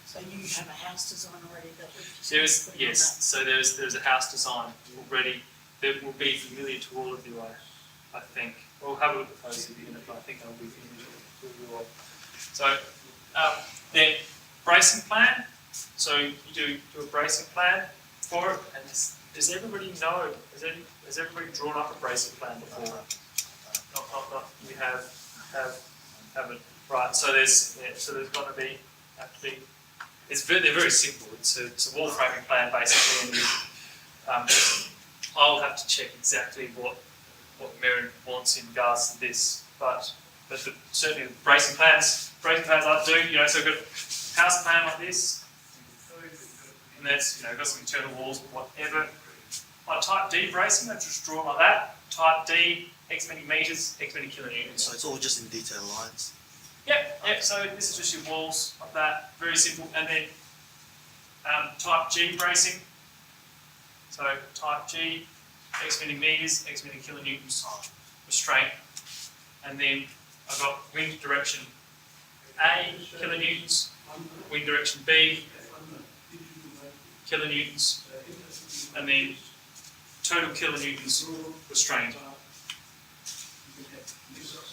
So you have a house design already that we've just There's put on yes. So there's a house design already that will be familiar to all of you. I think we'll have a look at those at the end, but I think they'll be familiar to you all. So then bracing plan. So you do a bracing plan for it, and does everybody know, has everybody drawn up a bracing plan before? Not, you haven't, right, so there's got to be, they're very simple, it's a wall framing plan basically, and I'll have to check exactly what Merrin wants in regards to this, but certainly the bracing plans I do, so we've got a house plan like this, and that's, got some internal walls, whatever. My type D bracing, I just draw like that. Type D, X many metres, X many kilonewtons. So it's all just in detail lines. Yep, so this is just your walls like that, very simple. And then type G bracing. So type G, X many metres, X many kilonewtons restraint. And then I've got wind direction A, kilonewtons, wind direction B, kilonewtons, and then total kilonewtons restrained.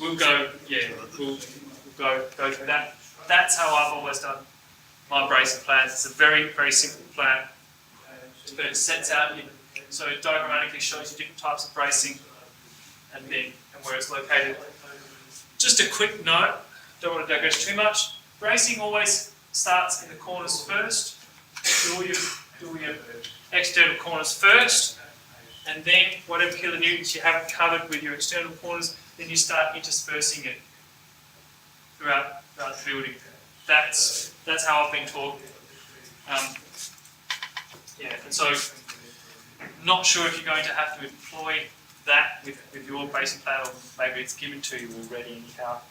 We'll go through that. That's how I've always done my bracing plans. It's a very, very simple plan. But it sets out, so it diagrammatically shows you different types of bracing and where it's located. Just a quick note, don't want to digress too much. Bracing always starts in the corners first. Do all your external corners first, and then whatever kilonewtons you haven't covered with your external corners, then you start interspersing it throughout the building. That's how I've been taught. And so not sure if you're going to have to employ that with your bracing plan, or maybe it's given to you already anyhow.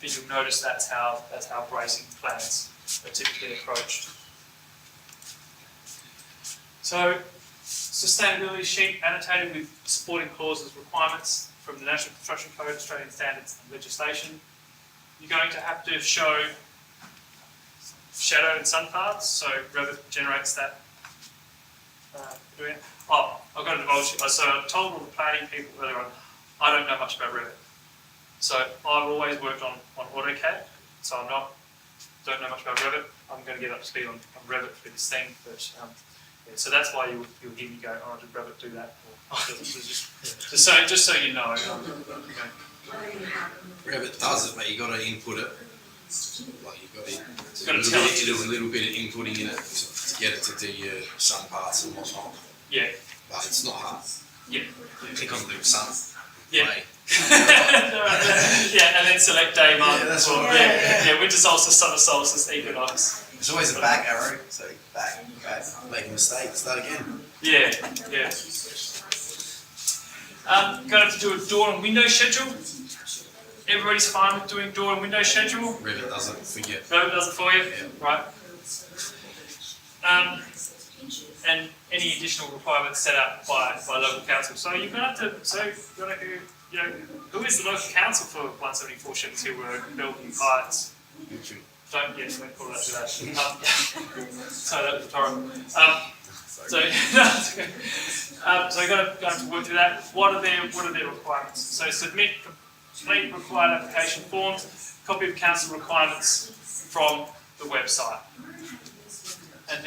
But you'll notice that's how bracing plans are typically approached. So, sustainability sheet annotated with supporting clauses, requirements from the National Construction Code, Australian standards and legislation. You're going to have to show shadow and sun paths, so Revit generates that. I've got to divulge you. So I told all the planning people earlier on, I don't know much about Revit. So I've always worked on AutoCAD, so don't know much about Revit. I'm going to get up to speed on Revit for this thing, but so that's why you'll hear me go, oh, did Revit do that? Just so you know. Revit does it, but you got to input it. Like you got to do a little bit of inputting in it to get it to do your sun paths and whatnot. Yeah. But it's not hard. Yeah. Click on the little sun. Yeah. Way. Yeah, and then select day, month. Yeah, that's or, right. Yeah, winter solstice, summer solstice, equinox. There's always a back arrow, so back, make a mistake, start again. Yeah. Going to have to do a door and window schedule. Everybody's fine with doing door and window schedule. Revit does it for you. Revit does it for you, Yeah. right? And any additional requirements set up by local council. So you're going to have to, who is the local council for 174 Shepherds Hill Road, Bellevue Heights? Don't call that to that. So that was rhetorical. So you're going to work through that. What are their requirements? So submit complete required application forms, copy of council requirements from the website, and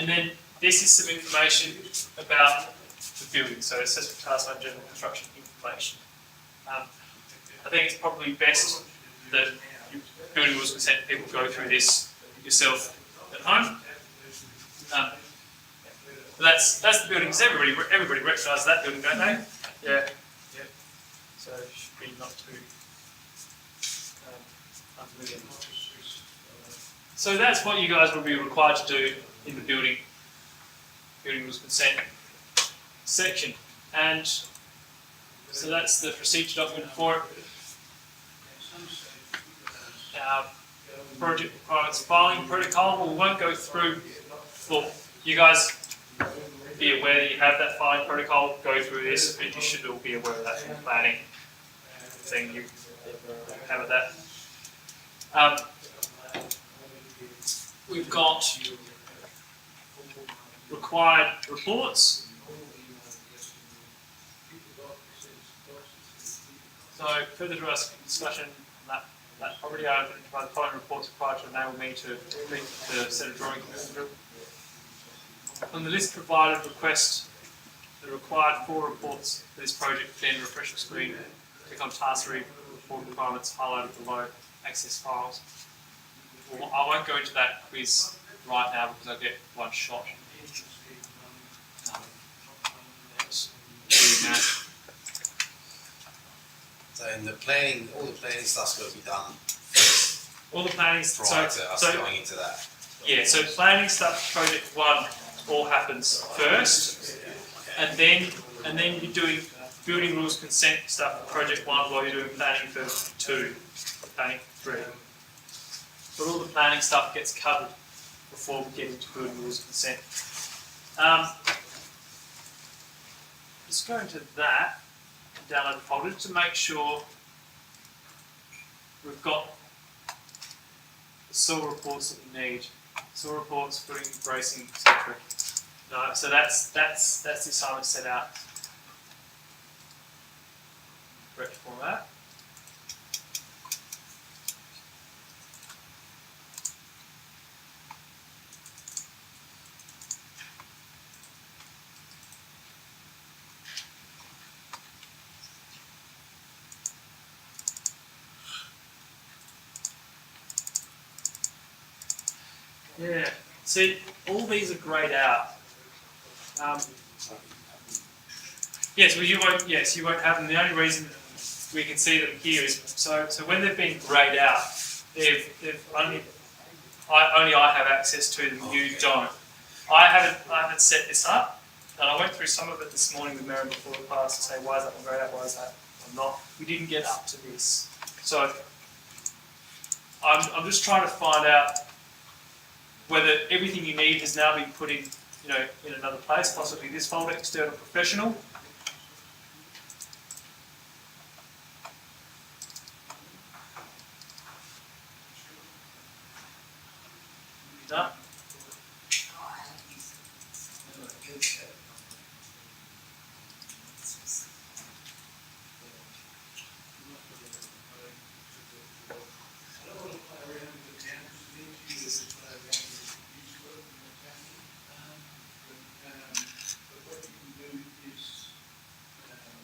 then this is some information about the building, so assessment task on general construction information. I think it's probably best that building rules consent people go through this yourself at home. That's the building. Everybody recognises that building, don't they? Yeah. So it should be not too unfamiliar. So that's what you guys will be required to do in the building rules consent section, and so that's the procedure document for it. Project requirements filing protocol. We won't go through. Well, you guys be aware that you have that filing protocol. Go through this, but you should all be aware of that from planning thing you have of that. We've got required reports. So further to us discussion on that property, I would provide the following reports required to enable me to set a drawing. On the list provided, request the required 4 reports for this project, then refresh the screen, click on task read, report requirements highlighted below, access files. Well, I won't go into that quiz right now because I get one shot. So in the planning, all the planning stuff's got to be done All the planning, prior to us going into that. yeah, so planning stuff, project 1 all happens first, and then you're doing building rules consent stuff for project 1 while you're doing planning for 2, planning for 3. But all the planning stuff gets covered before we get into building rules consent. Just go into that and download the folder to make sure we've got the soil reports that we need. Soil reports, footing, bracing, etc. No, so that's the assignment set out. Correct format. Yeah, see, all these are greyed out. Yes, well, you won't have them. The only reason we can see them here is so when they've been greyed out, they've only I have access to them. You don't. I haven't set this up, and I went through some of it this morning with Mary before the class to say why is that one greyed out, why is that one not. We didn't get up to this, so I'm just trying to find out whether everything you need has now been put in, in another place, possibly this folder, external professional. Done.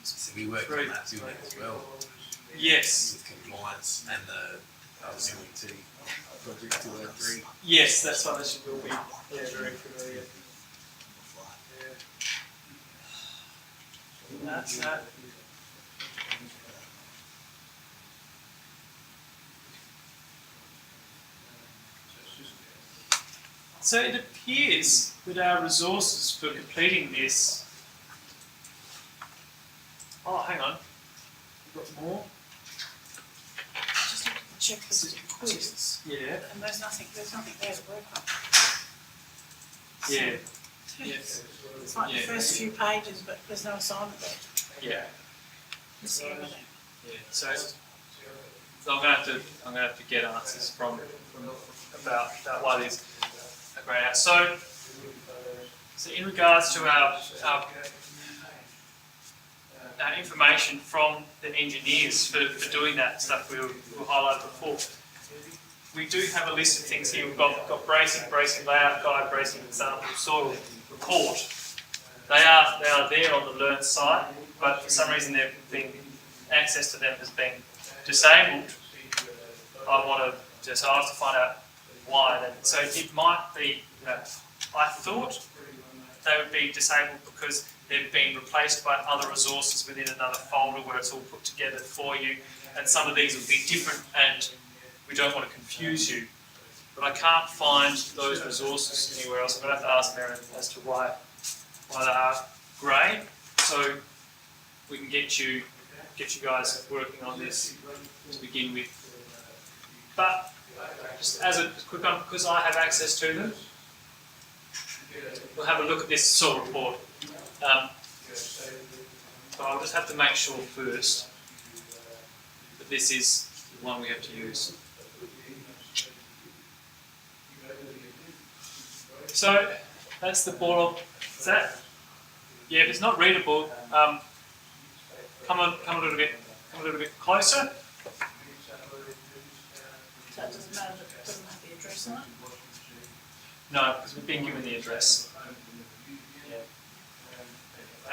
So we worked on that building as well, Yes. with compliance and the CWT project 203. Yes, that's one that you will be very familiar. That's that. So it appears that our resources for completing this. Oh, hang on. We've got more. Just look at the checklist of quizzes, Yeah. and there's nothing there to work on. Yeah. Yes. It's like the first few pages, but there's no assignment there. Yeah. Missing everything. Yeah. So I'm gonna have to get answers from about why these are grayed out. So in regards to our information from the engineers for doing that stuff we highlighted before, we do have a list of things here. We've got bracing layout guide, bracing example, soil report. They are there on the Learn site, but for some reason access to them has been disabled. I have to find out why. So it might be, I thought they would be disabled because they've been replaced by other resources within another folder where it's all put together for you, and some of these will be different, and we don't want to confuse you. But I can't find those resources anywhere else. I'm going to have to ask Mary as to why they are grey, so we can get you guys working on this to begin with. But just as a quick one, because I have access to them, we'll have a look at this soil report. But I'll just have to make sure first that this is the one we have to use. So that's the boil. Is that? Yeah, if it's not readable, come a little bit a little bit closer. So it doesn't matter, it doesn't have the address on it. No, because we've been given the address. Yeah.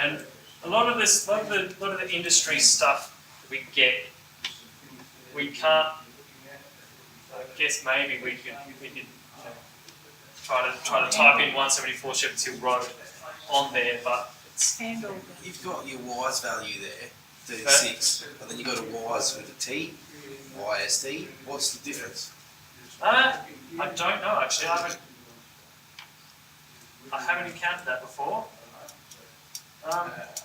And a lot of the industry stuff that we get, we can't. I guess maybe we could try to type in 174 Shepherds Hill Road on there, but it's Handle. You've got your Y's value there, 36, and then you've got a Y's with a T, YST. What's the difference? I don't know actually. I haven't encountered that before.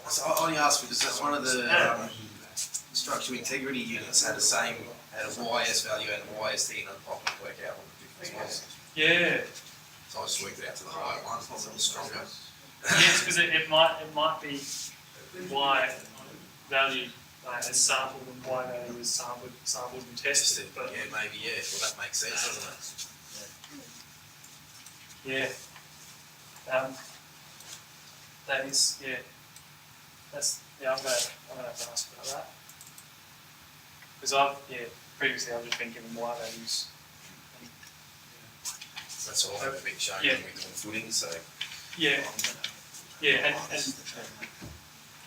So I only ask because that's one of the structural integrity units had a YS value and a YST, and I can work out what the difference was. Yeah. So I just worked it out to the higher one, so it was stronger. Yes, because it might be Y value as sampled and Y value is sampled and tested. But Yeah, maybe, yeah. Well, that makes sense, doesn't it? yeah. That is, yeah. I'm gonna have to ask about that. Because previously I've just been given Y values. That's all I've been shown Yeah. when we're doing footing, so. Yeah. Yeah, and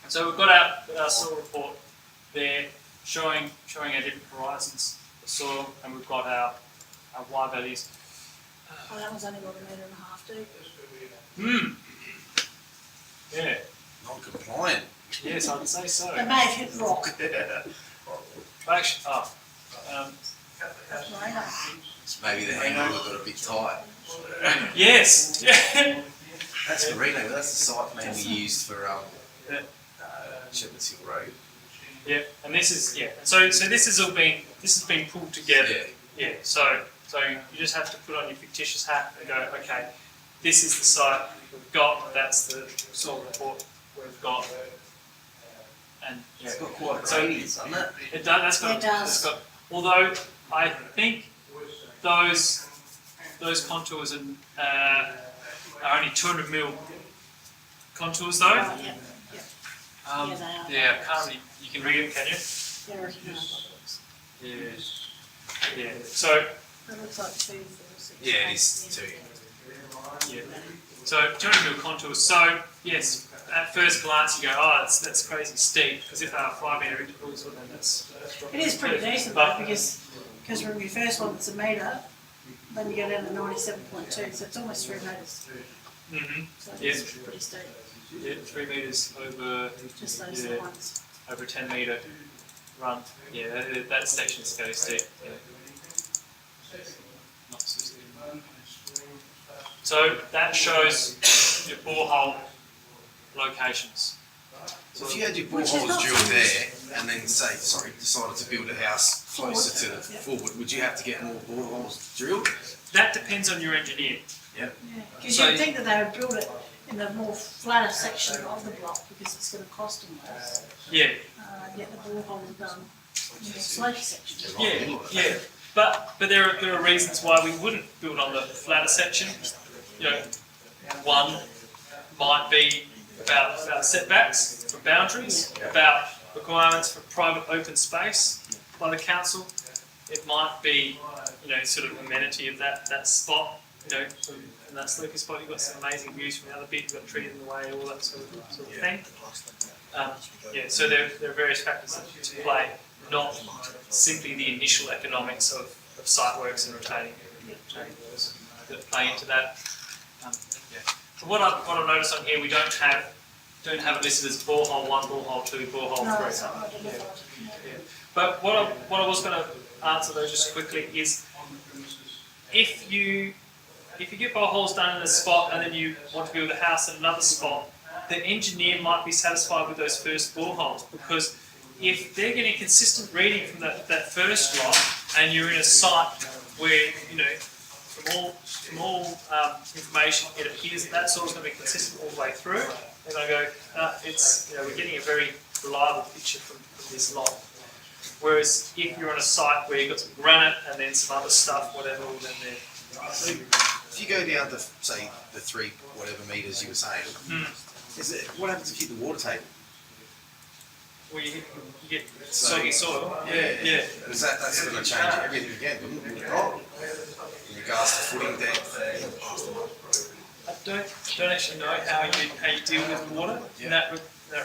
so we've got our soil report there showing our different horizons of soil, and we've got our Y values. Oh, that one's only got 1.5 meters deep. Yeah. Non-compliant. Yes, I would say so. They may have hit rock. Actually, Right. Maybe the handle got a bit tight. yes. That's the Reno, that's the site plan we used for Yeah. Shepherds Hill Road. Yeah, and this is So this has been pulled together. Yeah. Yeah. So you just have to put on your fictitious hat and go, okay, this is the site we've got. That's the soil report we've got. And yeah. It's got quite a So- radius, doesn't it? It does. It does. Although I think those contours are only 200 mil contours though. Right, yeah. Yeah, they are. Yeah, I can't really. You can read it, can you? Yeah, I reckon that's what it is. Yeah. Yeah. So That looks like 2, 4, 6. Yeah, it is too. yeah. So 200 mil contours. So yes, at first glance you go, oh, that's crazy steep, because if they are 5 metre intervals, well, then that's It is pretty decent though, because from your first one that's 1 metre, then you go down to 97.2, so it's almost 3 metres. Mm-hmm. So Yeah. it's pretty steep, Yeah, 3 metres over just those Yeah. lines. over a 10 metre run. Yeah, that section's very steep. Yeah. Not so steep. So that shows your borehole locations. So if you had your Which is boreholes not drilled so there and then decided to build a house closer to the forward, would you have to get more boreholes drilled? That depends on your engineer. Yeah, because So- you'd think that they would build it in the more flatter section of the block, because it's gonna cost them less. Yeah, Get the boreholes done in the slopey section. yeah. But there are reasons why we wouldn't build on the flatter section. You know, one might be about setbacks from boundaries, about requirements for private open space by the council. It might be, sort of amenity of that spot. In that slopey spot, you've got some amazing views from the other bit. You've got trees in the way, all that sort of thing. So there are various factors to play, not simply the initial economics of site works and retaining walls that play into that. So what I noticed on here, we don't have it listed as borehole 1, borehole 2, borehole No, 3. it's not identified. Yeah. But what I was going to answer though just quickly is, if you get boreholes done in a spot and then you want to build a house in another spot, the engineer might be satisfied with those first boreholes, because if they're getting consistent reading from that first lot, and you're in a site where from all information it appears that soil's going to be consistent all the way through, they're going to go, we're getting a very reliable picture from this lot. Whereas if you're on a site where you've got some granite and then some other stuff, whatever, then they're So if you go down to, say, the 3 whatever metres you were saying, what happens if you hit the water table? where you get soggy soil. Yeah. Because that's going to change everything again, wouldn't it? In regards to footing depth. I don't actually know how you deal with water in that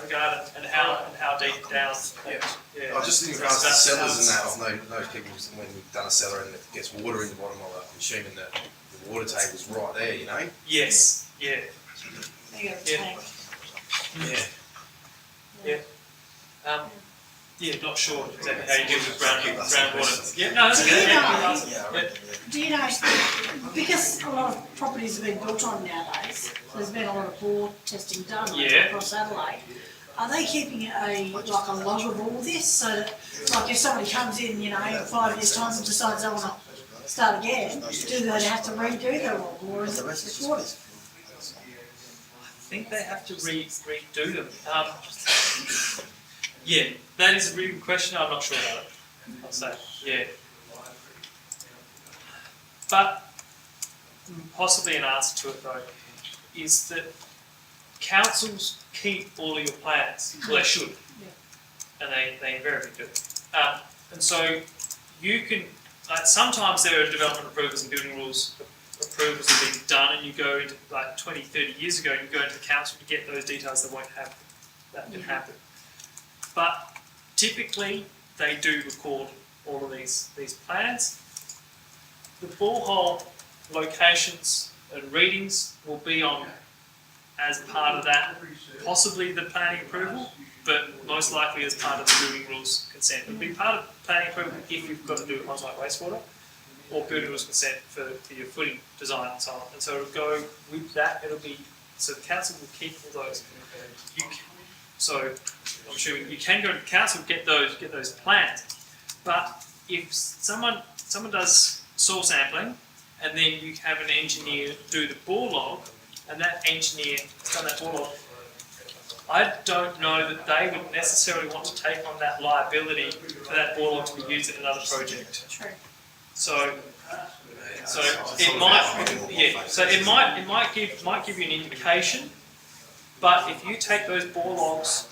regard and how deep down. Yeah. Oh, just in regards to cellars and that, I've known people when we've done a cellar and it gets water in the bottom of it, I'm assuming that the water table's right there, you know? Yes. Yeah. You got a Yeah. tank. Yeah. Not sure exactly how you deal with groundwater. Yeah. No, that's okay. Yeah. Do you know, because a lot of properties have been built on nowadays, there's been a lot of bore testing done Yeah. across Adelaide. Are they keeping a log of all this, so that, like if somebody comes in, you know, in 5 years' time and decides they want to start again, do they have to redo their log, or is it recorded? I think they have to redo them. Yeah, that is a really good question. I'm not sure about it. I'll say, yeah. But possibly an answer to it though is that councils keep all of your plans. Well, they should, and they invariably do. And so you can. Sometimes there are development approvals and building rules approvals have been done, and you go into like 20, 30 years ago, and you go into the council to get those details. That won't happen. That can happen. But typically, they do record all of these plans. The borehole locations and readings will be on as part of that, possibly the planning approval, but most likely as part of the building rules consent. It'll be part of planning approval if you've got to do it on-site wastewater, or building rules consent for your footing design and so on. And so it'll go with that. It'll be so the council will keep all those. So I'm assuming you can go to the council get those plans, but if someone does soil sampling and then you have an engineer do the bore log, and that engineer has done that bore log, I don't know that they would necessarily want to take on that liability for that bore log to be used in another project. True. So it might give you an indication, but if you take those bore logs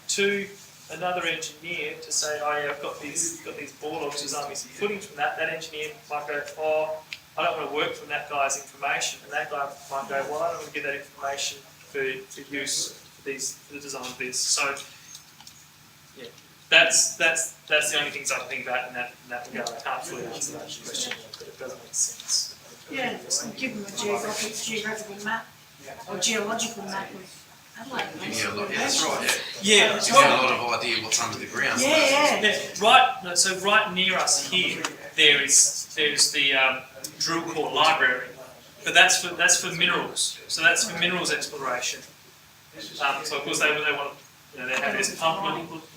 to another engineer to say, oh yeah, I've got these bore logs, design me some footings from that engineer might go, oh, I don't want to work from that guy's information, and that guy might go, well, I don't want to get that information for use for the design of this. So yeah, that's the only things I think about in that regard. I can't fully answer that question, but it does make sense. Yeah, and give them a geographical map, or geological map of Adelaide. That's right, Yeah, You get a lot of idea what's under the ground. Yeah. Right near us here, there's the drill core library, but that's for minerals. So that's for minerals exploration. So of course they want to, they have this pump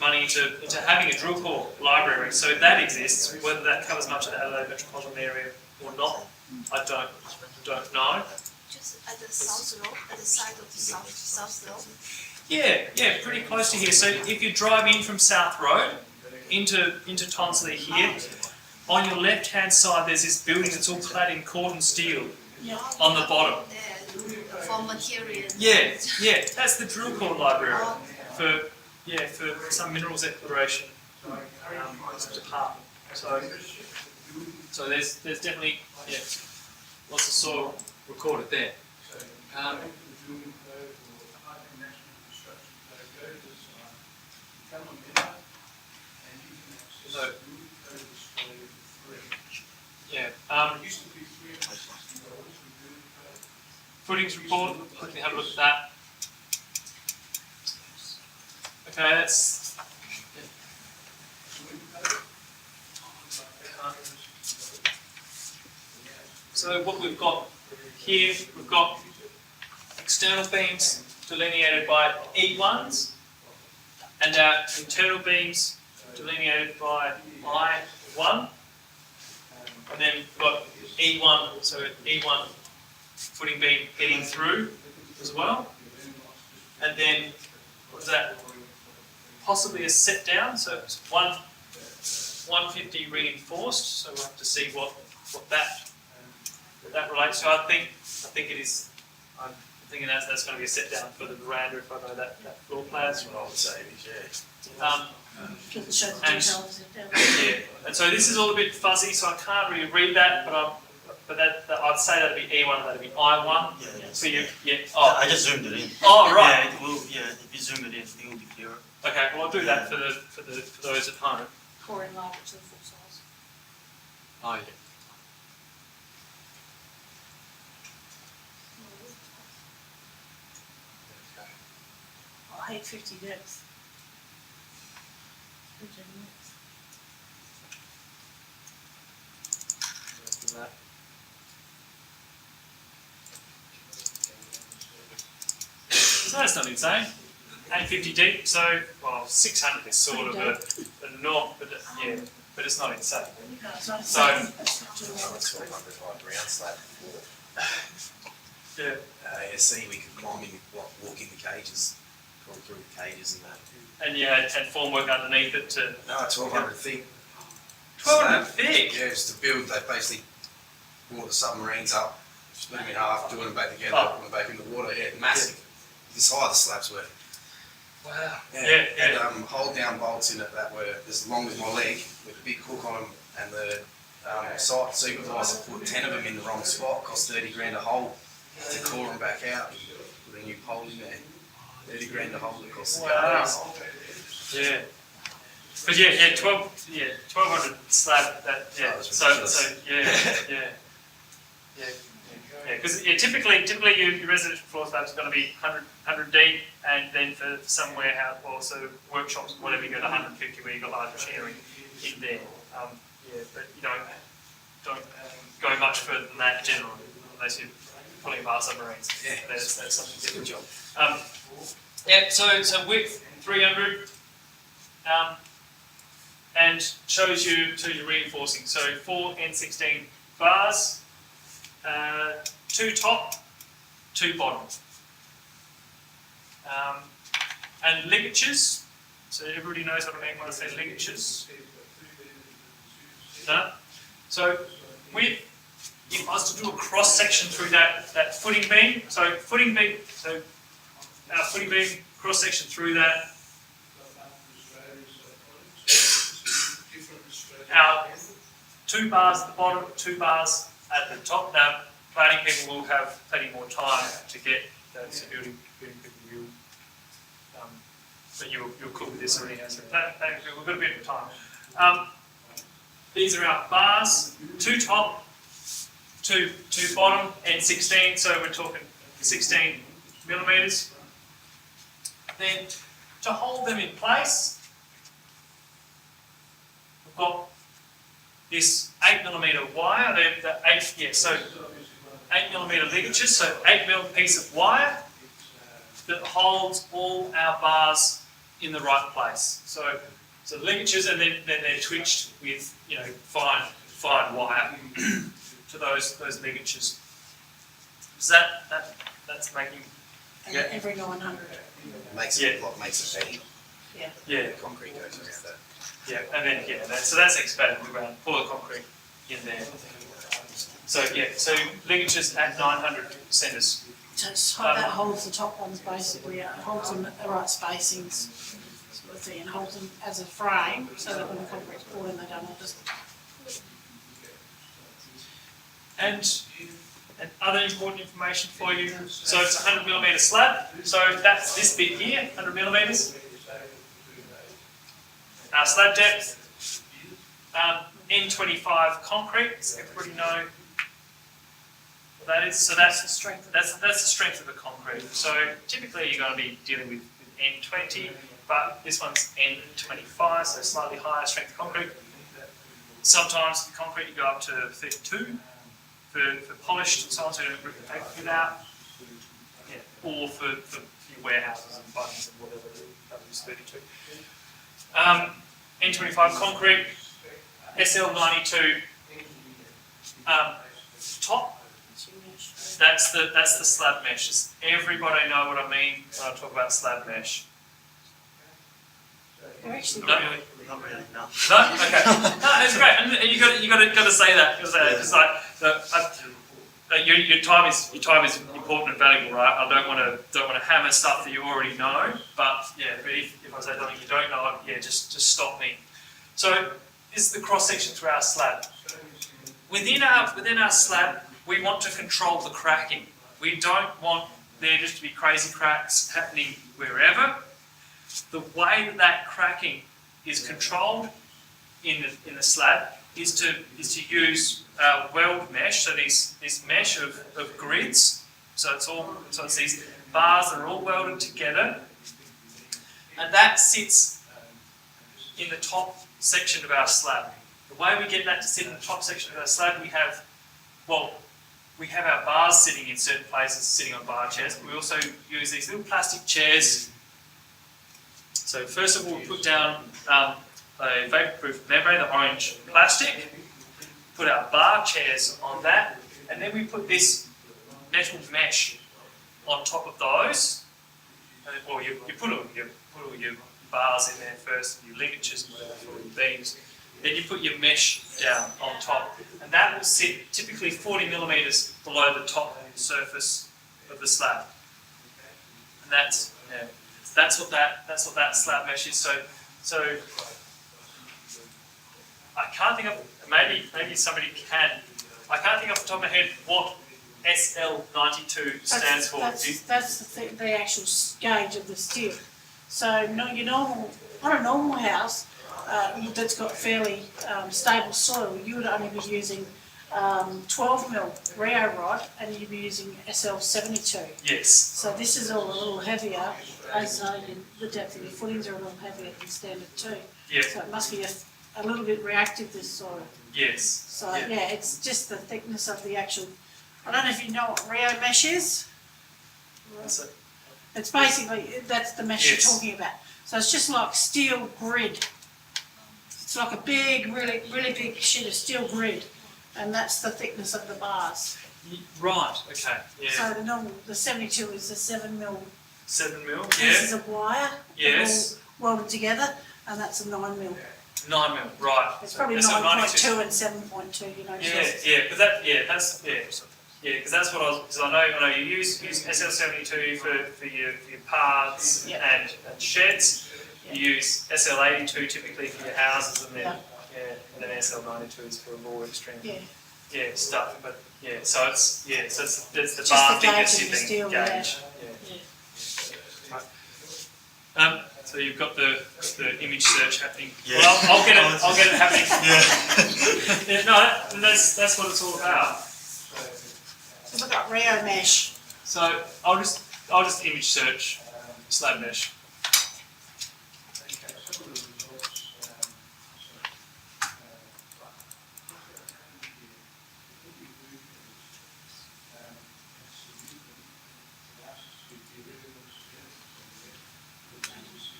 money into having a drill core library. So that exists. Whether that covers much of the Adelaide metropolitan area or not, I don't know. Just at the south road, at the side of the south road. Yeah, pretty close to here. So if you drive in from South Road into Tonsley here, on your left-hand side there's this building that's all clad in cordon steel on the bottom. For material. Yeah, that's the drill core library for some minerals exploration department. So there's definitely lots of soil recorded there. Footings report, we can have a look at that. Okay, that's. So what we've got here, we've got external beams delineated by E1s, and our internal beams delineated by I1, and then we've got E1, so E1 footing beam heading through as well, and then what is that? Possibly a set down, so it's 150 reinforced. So we'll have to see what that relates to. I think it is. I'm thinking that's going to be a set down for the veranda if I know that floor plan. That's what I would say, yeah. Doesn't show the And- details down there. Yeah, and so this is all a bit fuzzy, so I can't really read that, but that I'd say that'd be E1 and that'd be I1. Yeah, yes. So you, yeah, oh, I just zoomed it in. oh right. Yeah, it will, yeah, if you zoom it in, it will be clearer. Okay, well I'll do that for those at home. Or enlarge it to the full size. Oh yeah. I hate 50 depth. 15 minutes. So that's not insane. 850 deep, so well 600 is sort of a norm, but yeah, but it's not insane. No, it's not So- insane. It's not too So bad. it's 1200 high ground slab before. Yeah. ASC, we could climb in, walk in the cages, climb through the cages and that. And you had formwork underneath it to No, 1200 thick. 1200 slab. thick. Yeah, it's to build, they basically brought the submarines up, split them in half, doing them back together, Oh. put them back in the water, yeah, massive. This high the slabs were. Wow. Yeah, Yeah, and hold down bolts in it that were as long as my leg with a big hook on them, and the site supervisor put 10 of them in the wrong spot, cost 30 grand a hole to core them back out and put a new pole in there. 30 grand a hole it cost the guys. Wow. Yeah. But yeah, 1200 slab. That yeah. Oh, that's So ridiculous. yeah. Because typically your residential floor slab is going to be 100 deep, and then for some warehouse or so workshops, whatever, you go to 150 where you've got large machinery in there. But you don't go much further than that generally, unless you're pulling apart submarines. Yeah. That's something different job. So width 300, and shows you reinforcing. So 4 N16 bars, 2 top, 2 bottom. And ligatures. So everybody knows what I mean when I say ligatures. No? So if I was to do a cross section through that footing beam, so footing beam, cross section through that. Our 2 bars at the bottom, 2 bars at the top. Now, planning people will have plenty more time to get those building people will, but you'll cook with this already. So planning people, we've got a bit of time. These are our bars, 2 top, 2 bottom, and 16. So we're talking 16 millimeters. Then to hold them in place, we've got this 8mm wire. So 8mm ligatures. So 8mm piece of wire that holds all our bars in the right place. So ligatures, and then they're twitched with fine wire to those ligatures. So that's making And Yeah. every 900. Makes it what makes it bedding. yeah. Concrete goes around that. Yeah, and then so that's expanded around, pour the concrete in there. So ligatures at 900 centres. So that holds the top ones basically, it holds them at the right spacings, sort of thing, and holds them as a frame so that when the concrete's poured in, they don't all just. And other important information for you. So it's a 100mm slab. So that's this bit here, 100mm. Slab depth, N25 concrete. Does everybody know what that is? So that's the strength of the concrete. So typically you're going to be dealing with N20, but this one's N25, so slightly higher strength of concrete. Sometimes the concrete you go up to 32 for polished and so on, so you don't rip the paper out. Or for your warehouses and buttons and whatever, that was 32. N25 concrete, SL92 top. That's the slab mesh. Does everybody know what I mean when I talk about slab mesh? They're actually No? Not really, no. No? Okay. No, it's great. And you got to say that. Because your time is important and valuable, right? I don't want to hammer stuff that you already know, but yeah, but if I say something you don't know, yeah, just stop me. So this is the cross section through our slab. Within our slab, we want to control the cracking. We don't want there just to be crazy cracks happening wherever. The way that cracking is controlled in the slab is to use weld mesh. So this mesh of grids. So it's these bars that are all welded together, and that sits in the top section of our slab. The way we get that to sit in the top section of our slab, we have our bars sitting in certain places, sitting on bar chairs, but we also use these little plastic chairs. So first of all, we put down a vapor-proof membrane, the orange plastic, put our bar chairs on that, and then we put this metal mesh on top of those. Or you put all your bars in there first, your ligatures and whatever, or your beams. Then you put your mesh down on top, and that will sit typically 40 millimeters below the top surface of the slab. And that's what that slab mesh is. So I can't think of, maybe somebody can. I can't think off the top of my head what SL92 stands for. That's the actual gauge of the steel. So your normal, on a normal house that's got fairly stable soil, you would only be using 12 mil Rio rod, and you'd be using SL72. Yes. So this is all a little heavier, as the depth of your footings are a little heavier than standard too. Yeah. So it must be a little bit reactive, this soil. Yes. So yeah, it's just the thickness of the actual. I don't know if you know what Rio mesh is. So, It's basically, that's the mesh Yes. you're talking about. So it's just like steel grid. It's like a big, really, really big sheet of steel grid, and that's the thickness of the bars. right. Okay. Yeah. So the 72 is a 7 mil 7 mil. pieces Yeah. of wire. Yes. All welded together, and that's a 9 mil. 9 mil. Right. It's probably So 9.2 and 7.2. Yeah. But because that's what I was. Because I know you use SL72 for your parts Yep. and sheds. Yep. You use SL82 typically for your houses, and then Yep. and then SL92 is for more extreme Yeah. stuff. But so it's that's the Just bar the gauge thickness of you the think steel, gauge. Yeah. So you've got the image search happening. Yeah. Well, I'll get it happening. Yeah. Yeah, no, that's what it's all about. So look up Rio mesh. So I'll just image search slab mesh.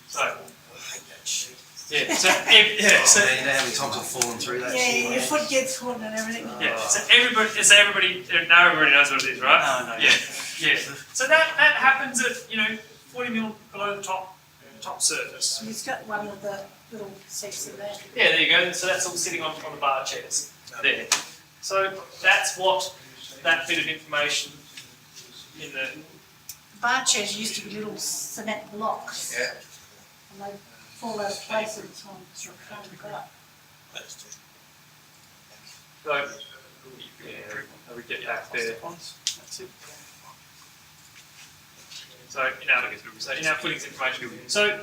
So yeah, so Oh, man, you know how many times I've fallen through that Yeah, shit? your foot gets caught and everything. yeah, so everybody now everybody knows what it is, right? No, Yeah. So that happens at 40 mil below the top surface. It's got one of the little seats in there. Yeah, there you go. So that's all sitting on the bar chairs there. So that's what that bit of information in the Bar chairs used to be little cement blocks. Yeah. And they fall out of place at the time because you're trying to go up. so we get back there. That's it. So in our footings information. So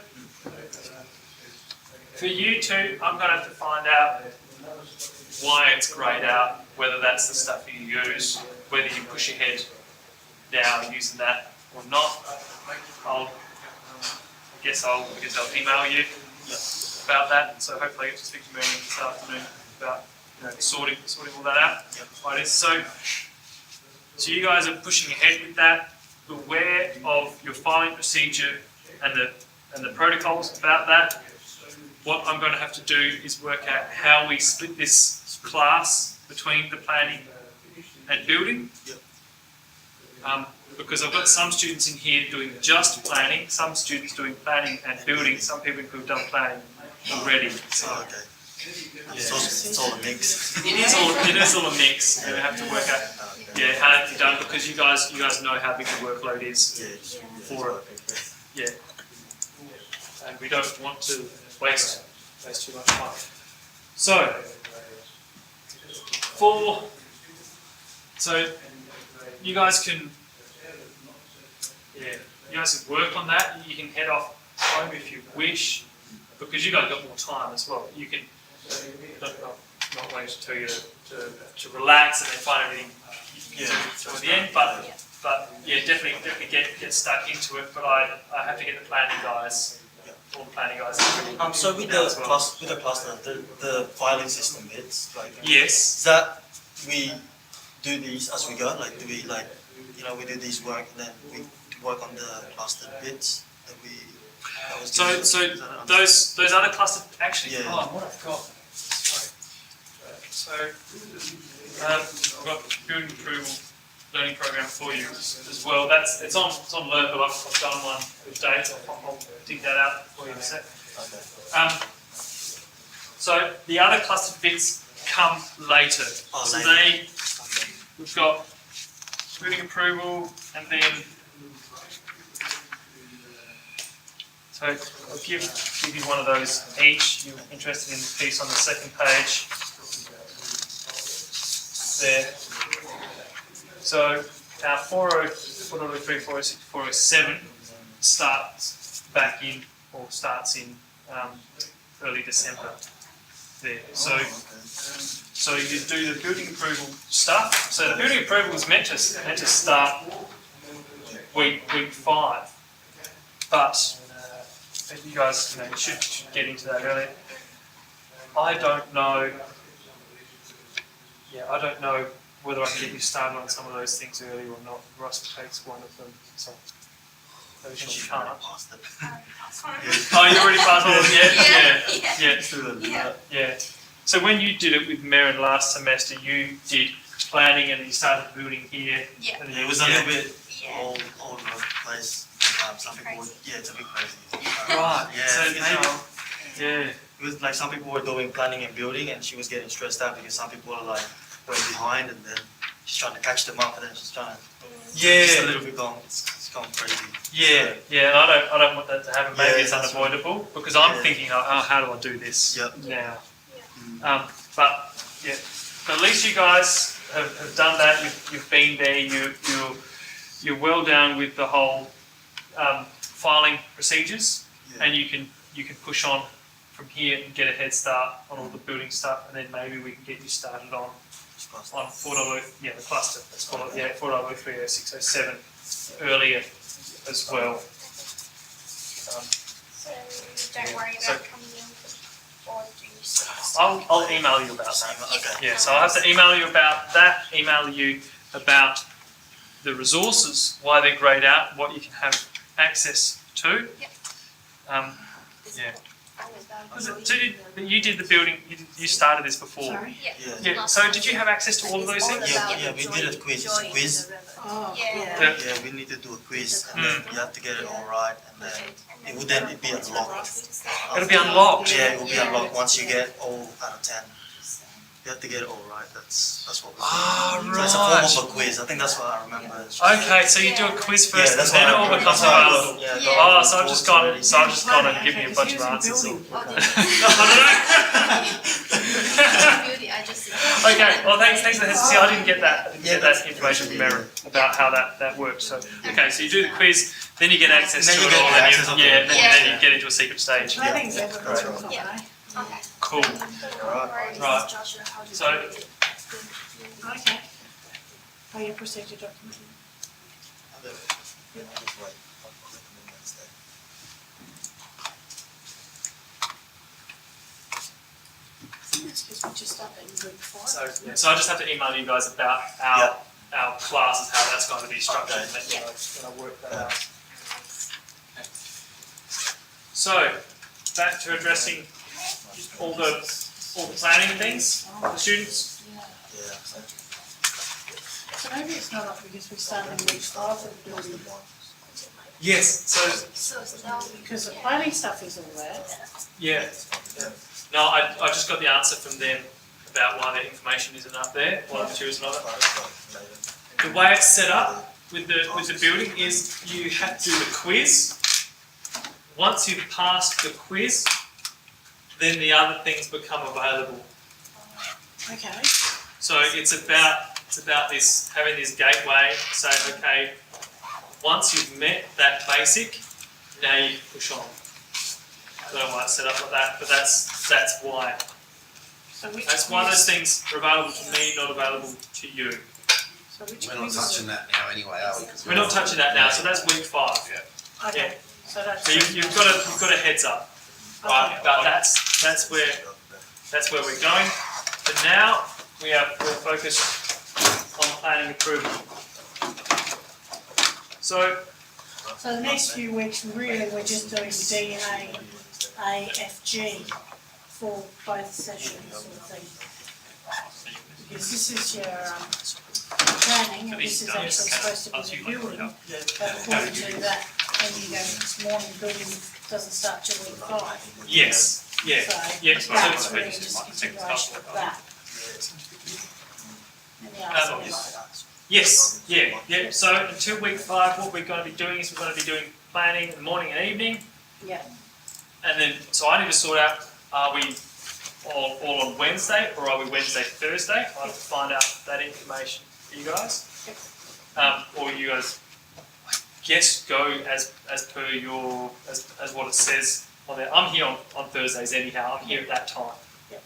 for you two, I'm going to have to find out why it's greyed out, whether that's the stuff you use, whether you push your head down using that or not. I guess I'll email you about that. So hopefully I get to speak to Miriam this afternoon about sorting all that out. Right, so you guys are pushing ahead with that. Aware of your filing procedure and the protocols about that. What I'm going to have to do is work out how we split this class between the planning and building. Because I've got some students in here doing just planning, some students doing planning and building, some people who've done planning already. So Oh, okay. It's all a mix. it is all a mix, and we have to work out Yeah, how have you done? Because you guys know how big the workload is. Yeah. For Yeah. And we don't want to waste too much time. So you guys can work on that. You can head off home if you wish, because you guys got more time as well. You can not wait to tell you to relax and then find everything you can do till the end. But yeah, definitely get stuck into it. But I have to get the planning guys, all the planning guys. So with the cluster, the filing system bits, like Yes. is that we do these as we go? Like do we we do these work and then we work on the cluster bits that we. So those other cluster actually. Yeah. Oh, what I forgot. Sorry. So I've got building approval learning program for you as well. It's on Learn, but I've done one with Dave. I'll dig that out for you in a sec. Okay. So the other cluster bits come later. Oh, so later. we've got building approval, and then so I'll give you one of those each. You're interested in the piece on the second page there. So our 403, 406, 407 starts in early December there. So you do the building approval stuff. So the building approval is meant to start week 5, but you guys should get into that earlier. I don't know whether I can get you started on some of those things early or not. Ross takes one of them, so maybe she can't. Oh, you already passed all of them? Yeah. So when you did it with Merrin last semester, you did planning and you started building here. Yeah. And It was a little bit all over the place. Some people would, it's a bit crazy. Right. Yeah. So maybe, yeah. it was like some people were doing planning and building, and she was getting stressed out because some people are like way behind, and then she's trying to catch them up, and then she's trying to just a little bit gone. It's gone crazy. Yeah, and I don't want that to happen. Maybe Yeah, it's that's unavoidable because I'm Yeah. thinking, oh, how do I do this Yep. now? But at least you guys have done that. You've been there. You're well down with the whole filing procedures, Yeah. and you can push on from here and get a head start on all the building stuff, and then maybe we can get you started on 4.0, the cluster. Let's call it 4.03, 0607 earlier as well. So don't worry So- about coming in for 4.36. I'll email you about that. Okay. Yeah, so I'll have to email you about that, email you about the resources, why they're grayed out, what you can have access to. Yep. Yeah. Always done. So you did the building, you started this before. Sorry? Yeah. Yeah, so did you have access to all of those things? Yeah, we did a quiz. It's a quiz. Oh, Yeah. yeah. Yeah, we need to do a quiz, and then you have to get it all right, and then it would then be unlocked. It'll be unlocked. Yeah, it will be unlocked once you get all out of 10. You have to get it all right. That's what we do. Ah, So it's a right. form of a quiz. I think that's what I remember. Okay, so you do a quiz Yeah, first and that's then what it I all remember. becomes That's how I available. got- yeah, Yeah. got Oh, so I've just gone already. and give me a bunch of answers. Building. I just Okay, well thanks for the see, I didn't get that information from Erin about how that works. So okay, so you do the quiz, then you get access Then to you it get all, access and of it. then you get into a secret stage. Planning's Yeah. evidence Correct. of Yeah. eh? Okay. Cool. Right. So- Okay. Oh, your procedure document. Yeah, I'll just wait. I'll click on the next day. I think that's because we just started in group 5. So I just have to email you guys about our classes, how that's going to be structured, and let you know when I work that out. So back to addressing all the planning things for the students. Yeah. So maybe it's not up because we started in week 5 of building. Yes. So now Because the planning stuff is all there. Yeah. No, I just got the answer from them about why the information isn't up there, why the materials are not up there. the way it's set up with the building is you have to do the quiz. Once you've passed the quiz, then the other things become available. Okay, So it's about this having this gateway. Say, okay, once you've met that basic, now you can push on. I don't know why it's set up like that, but that's why. so which That's why quiz- those things are available to me, not available to you. So which We're not quiz is touching that now anyway, are we? 'Cause We're not touching that now, so that's week 5. it? Okay, so that's. So you've got a heads up, right? But that's where we're going. But now we're focused on planning approval. So So the next few weeks, really, we're just doing D and A, F, G for both sessions sort of thing. Because this is your planning, and this is actually supposed to be the building, but according to that, when you go this morning, building doesn't start till week 5. yes, yeah, So yes. that's really just a continuation of that. And the others, Yes, yeah. So until week 5, what we're going to be doing is we're going to be doing planning morning and evening, yeah, and then so I need to sort out: are we all on Wednesday, or are we Wednesday Thursday? I have to find out that information for you guys, or you guys, I guess, go as per your as what it says on there. I'm here on Thursdays anyhow. I'm here at that time. Yep.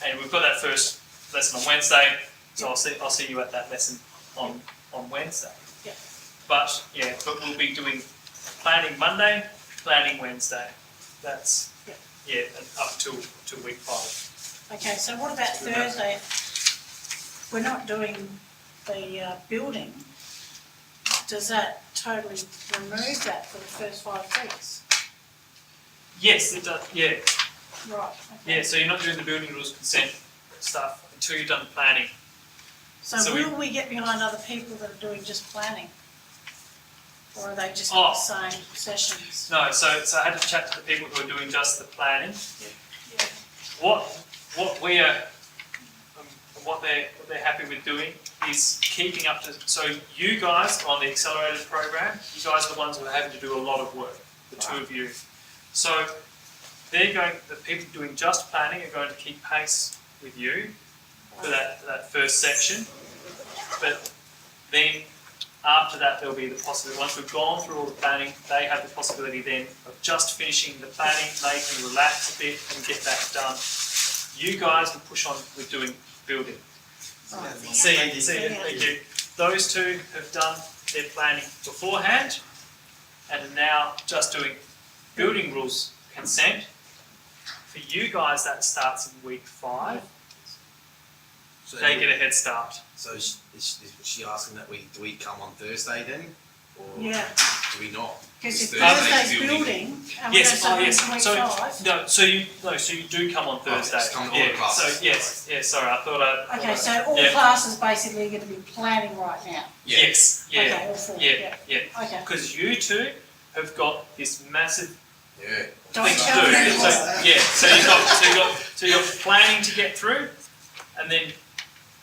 And we've got that first lesson on Wednesday. So I'll see you at that lesson on Wednesday. Yeah. But we'll be doing planning Monday, planning Wednesday. That's and up to week 5. okay, so what about Thursday? We're not doing the building. Does that totally remove that for the first 5 weeks? Yes, it does. Yeah, Right, okay. yeah. So you're not doing the building rules consent stuff until you've done planning. So So will we get behind other people that are doing just planning? Or are they just in Oh. the same sessions? No, so I had to chat to the people who are doing just the planning. Yeah. What we are, what they're happy with doing is keeping up to. So you guys are on the accelerated program. You guys are the ones who are having to do a lot of work. The two of you. So they're going. The people doing just planning are going to keep pace with you for that first section. But then after that, there'll be the possibility. Once we've gone through all the planning, they have the possibility then of just finishing the planning. They can relax a bit and get that done. You guys will push on with doing building. Right. Thank you. Those two have done their planning beforehand and are now just doing building rules consent. For you guys, that starts in week 5. So They get a head start. So is she asking that do we come on Thursday then? Or Yeah, do we not? because if Is Thursday's building, and we're Yes, going yes. to week So 5. so you do come on Thursday. just come to all the classes. So yes. Sorry, I thought I. Okay, so all Yeah. classes basically are going to be planning right now. Yes. Yeah. Okay, all 4, Yeah. Okay. Because you two have got this massive Yeah. Don't thing to tell do. me. So you've got planning to get through, and then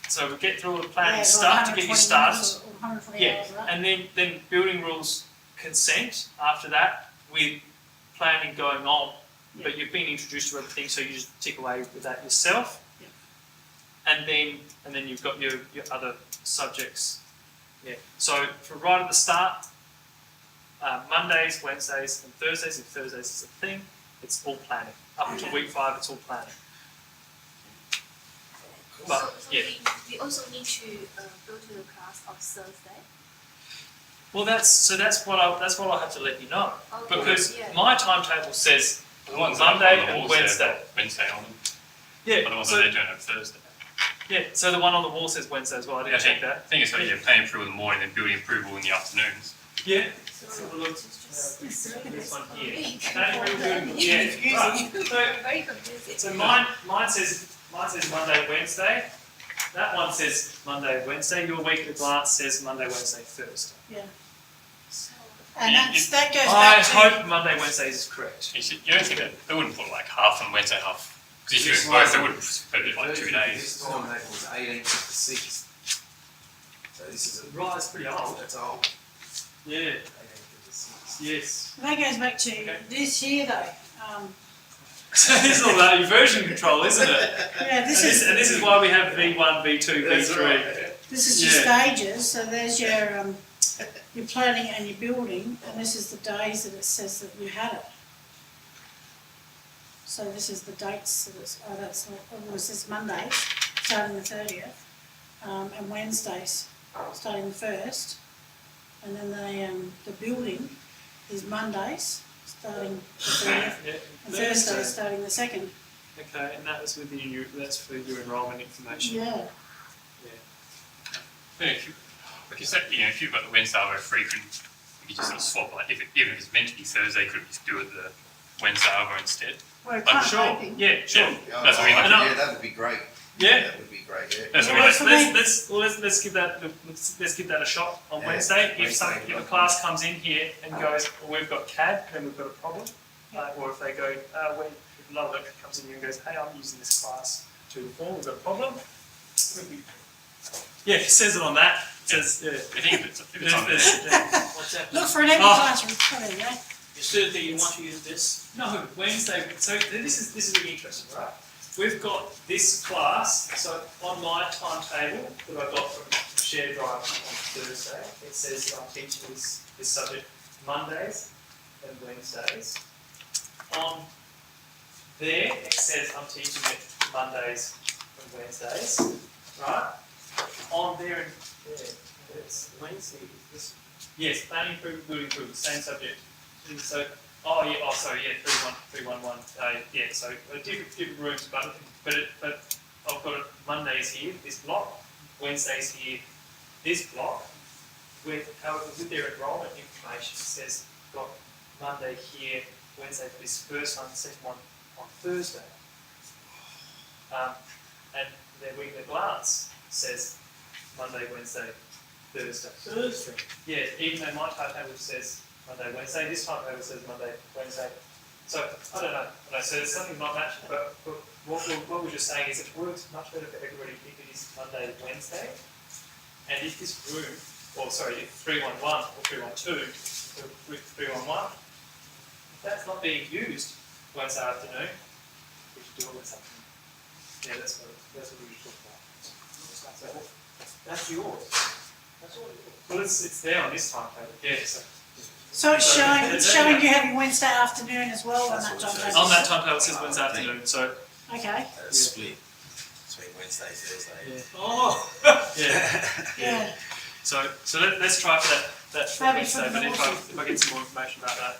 so we get through all the planning Yeah, stuff to get you 120 started. minutes or 120 Yeah, hours, right? and then building rules consent after that with planning going on. But you've been introduced to everything, so you just tick away with that yourself. Yeah. And then you've got your other subjects. Yeah. So for right at the start, Mondays, Wednesdays, and Thursdays. If Thursdays is a thing, it's all planning. Up until Okay. week 5, it's all planning. So But yeah. we also need to go to the class on Thursday. Well, that's what I'll have to let you know Okay, because yeah. my timetable says The ones Monday on the and wall Wednesday. say Wednesday on them, Yeah. but the ones So, that they're doing on Thursday. yeah. So the one on the wall says Wednesday as well. I didn't check that. I think it's like planning approval in the morning and building approval in the afternoons. Yeah. So have a look. this one here. Very Yeah. confusing. Right. Very confusing. So mine says Monday, Wednesday. That one says Monday, Wednesday. Your week at a glance says Monday, Wednesday, Thursday. So, And You- that goes I back to, hope Monday, Wednesday is correct. You don't think that they wouldn't put like half on Wednesday, half? Because if you It's do both, like- they would put it like 2 days. This timetable was 18th to 6th. this is Right, it's pretty old. it's old. Yeah. Yes. That goes back to Okay. this here though. So this is all about inversion control, isn't it? Yeah, this is And this is why we have V1, V2, That's V3. right. this is your stages. So there's your planning and your building, and this is the days that it says that you had it. So this is the dates that it's, that's not, it says Mondays, starting the 30th, and Wednesdays, starting the 1st. And then the building is Mondays, starting the 30th, Yeah. and Thursdays, starting the 2nd. Okay, and that was with that's for your enrolment information. Yeah. Yeah, because that, if you've got the Wednesday over free, you could just sort of swap, like, even if it's meant to be Thursday, could we just do it the Wednesday over instead? We're I'm kind Sure. of hoping. Yeah, sure. Yeah, that's what I mean. And I- Yeah, that would be great. Yeah. That would be great, yeah. That's what I Yeah, mean. for me- Let's give that a shot on Yeah, Wednesday. Wednesday. If a class comes in here and goes, well, we've got CAD, then we've got a problem. Or if they go, we love it, comes in here and goes, hey, I'm using this class to inform, we've got a problem. Yeah, it says it on that. It says, yeah. I think if it's on there. What's that? Look for an empty Oh. classroom. Oh, there you go. You still think you want to use this? No, Wednesday. So this is really interesting, right? We've got this class. So on my timetable that I got from Share Drive on Thursday, it says that I'm teaching this subject Mondays and Wednesdays. On there, it says I'm teaching it Mondays and Wednesdays, right? On there and there, it's Wednesday. Yes, planning improvement, building improvement, same subject. So, sorry, 311. Yeah, so different rooms, but I've got it Mondays here, this block, Wednesdays here, this block. However, with their enrolment information, it says got Monday here, Wednesday for this first one, second one on Thursday. And their weekly glance says Monday, Wednesday, Thursday. Thursday. Yeah, even though my timetable says Monday, Wednesday, this timetable says Monday, Wednesday. So, I don't know, so there's something not matching, but what we're just saying is it works much better for everybody if it is Monday, Wednesday. And if this room, if 311 or 312, or 311, if that's not being used Wednesday afternoon, we should do it with something. Yeah, that's what we were talking about. So, That's yours. That's all yours. well, it's there on this timetable, yeah, so. So it's showing you having Wednesday afternoon as well on that That's what it timetable. On that timetable it says Wednesday afternoon, so, Okay. Split between Wednesday, Thursday. Oh. yeah. Yeah. So let's try for that for Maybe Wednesday, for but the if I get some more information about that,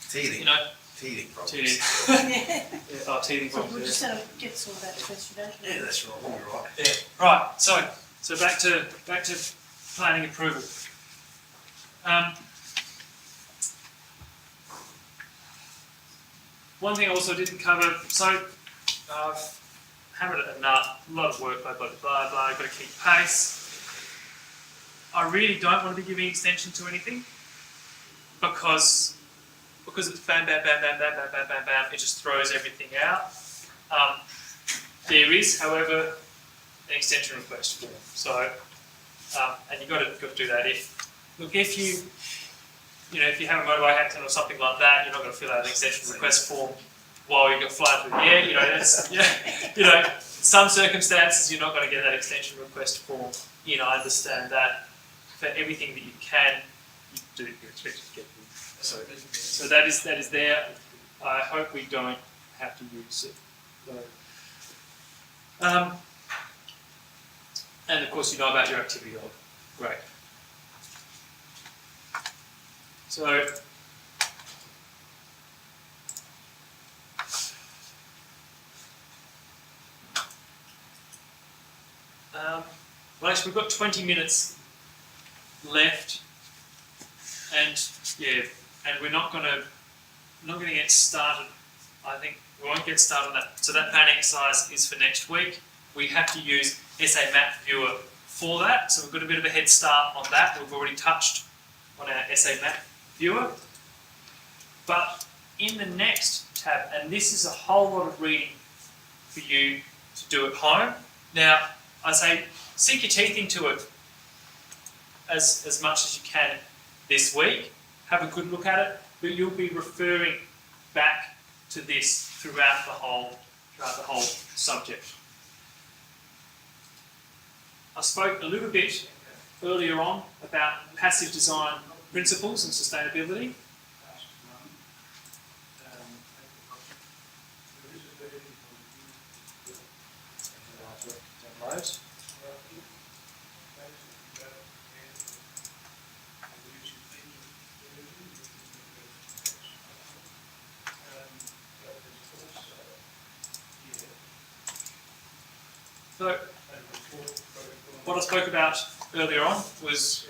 Teething. you know, Teething problems. teething, Yeah. teething So problems, we'll yeah. just sort of get some of that yesterday. Yeah, that's right. You're right. Yeah, right, so back to planning approval. One thing I also didn't cover, so I've hammered it enough, a lot of work, blah, blah, blah, blah, got to keep pace. I really don't want to be giving extension to anything because it's bam, bam, bam, bam, bam, bam, bam, bam, bam, it just throws everything out. There is, however, an extension request form. So, and you've got to do that. If you have a motorbike accident or something like that, you're not going to fill out an extension request form while you're flying through the air. In some circumstances, you're not going to get that extension request form. I understand that. For everything that you can, you do expect to get them. So that is there. I hope we don't have to use it. And of course, you know about your activity log. Great. So, well, actually, we've got 20 minutes left, and we're not going to get started. I think we won't get started on that. So that planning exercise is for next week. We have to use SA Map Viewer for that, so we've got a bit of a head start on that. We've already touched on our SA Map Viewer, but in the next tab, and this is a whole lot of reading for you to do at home. Now, I say sink your teeth into it as much as you can this week. Have a good look at it, but you'll be referring back to this throughout the whole subject. I spoke a little bit earlier on about passive design principles and sustainability. Download. So, what I spoke about earlier on was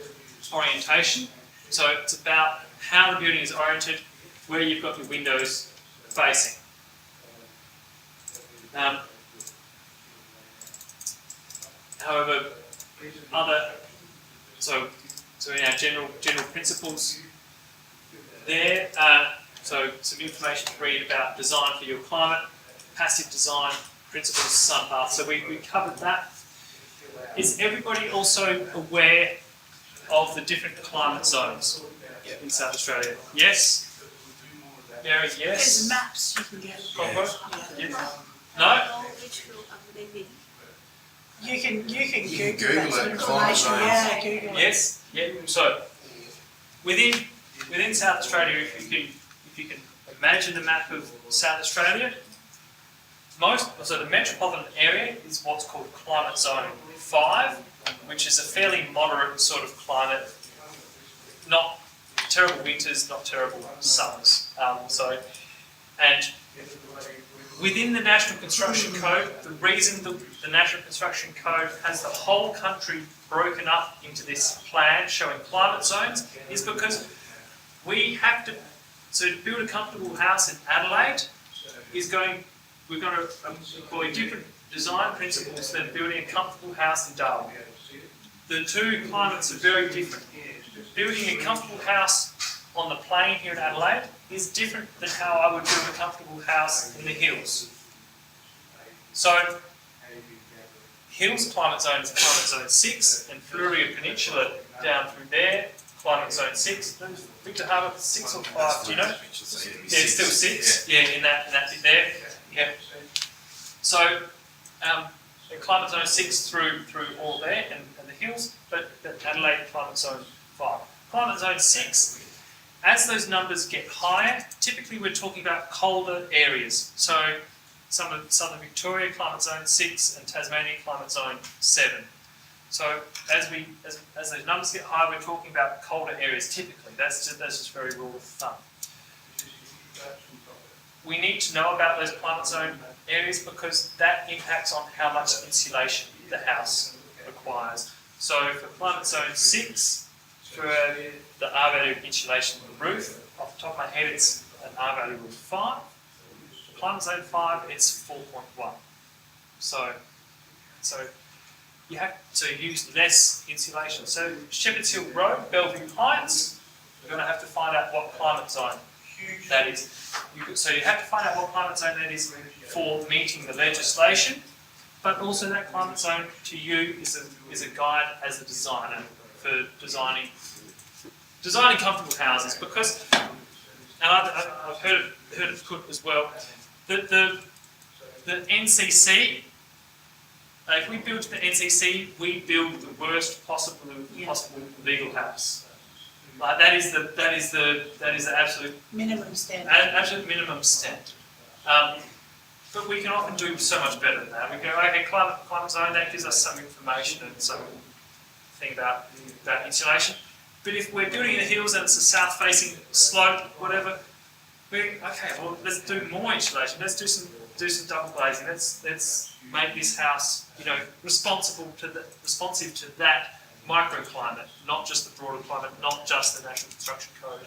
orientation. So it's about how the building is oriented, where you've got your windows facing. However, so in our general principles there, so some information to read about design for your climate, passive design principles, sun path. So we covered that. Is everybody also aware of the different climate zones in South Australia? Yes? Gary, There's yes? maps you can get. Coco? Yeah. Yes. I No? don't know which field I'm living. You can You Google can that Google sort it, of climate information. zones. Yeah, Google it. Yes? Yeah. So within South Australia, if you can imagine the map of South Australia, so the metropolitan area is what's called Climate Zone 5, which is a fairly moderate sort of climate, not terrible winters, not terrible summers. And within the National Construction Code, the reason the National Construction Code has the whole country broken up into this plan showing climate zones is because we have to, so to build a comfortable house in Adelaide we're going to employ different design principles than building a comfortable house in Darwin. The two climates are very different. Building a comfortable house on the plain here in Adelaide is different than how I would build a comfortable house in the hills. So, Hills Climate Zone is Climate Zone 6, and Fleurieu Peninsula down through there, Climate Zone 6. Victor Harbour, 6 or 5, do you know? Yeah, it's still 6, yeah, in that bit there. Yeah. So, Climate Zone 6 through all there and the hills, but Adelaide Climate Zone 5. Climate Zone 6, as those numbers get higher, typically we're talking about colder areas. So, some of Southern Victoria, Climate Zone 6, and Tasmania, Climate Zone 7. So, as those numbers get higher, we're talking about colder areas typically. That's just very rule of thumb. We need to know about those climate zone areas because that impacts on how much insulation the house requires. So for climate zone 6, for the R value of insulation of the roof, off the top of my head it's an R value of 5. For climate zone 5 it's 4.1. So you have to use less insulation. So Shepherd's Hill Road, Bellevue Heights, we're going to have to find out what climate zone that is. So you have to find out what climate zone that is for meeting the legislation, but also that climate zone to you is a guide as a designer for designing comfortable houses. Because, and I've heard it put as well, that the NCC, if we build to the NCC, we build the worst possible legal house. Like that is the absolute Minimum standard. absolute minimum standard. But we can often do so much better than that. We go, okay, climate zone, that gives us some information and some thing about insulation. But if we're building in the hills and it's a south-facing slope, whatever, let's do more insulation. Let's do some double glazing. Let's make this house, responsive to that microclimate, not just the broader climate, not just the National Construction Code,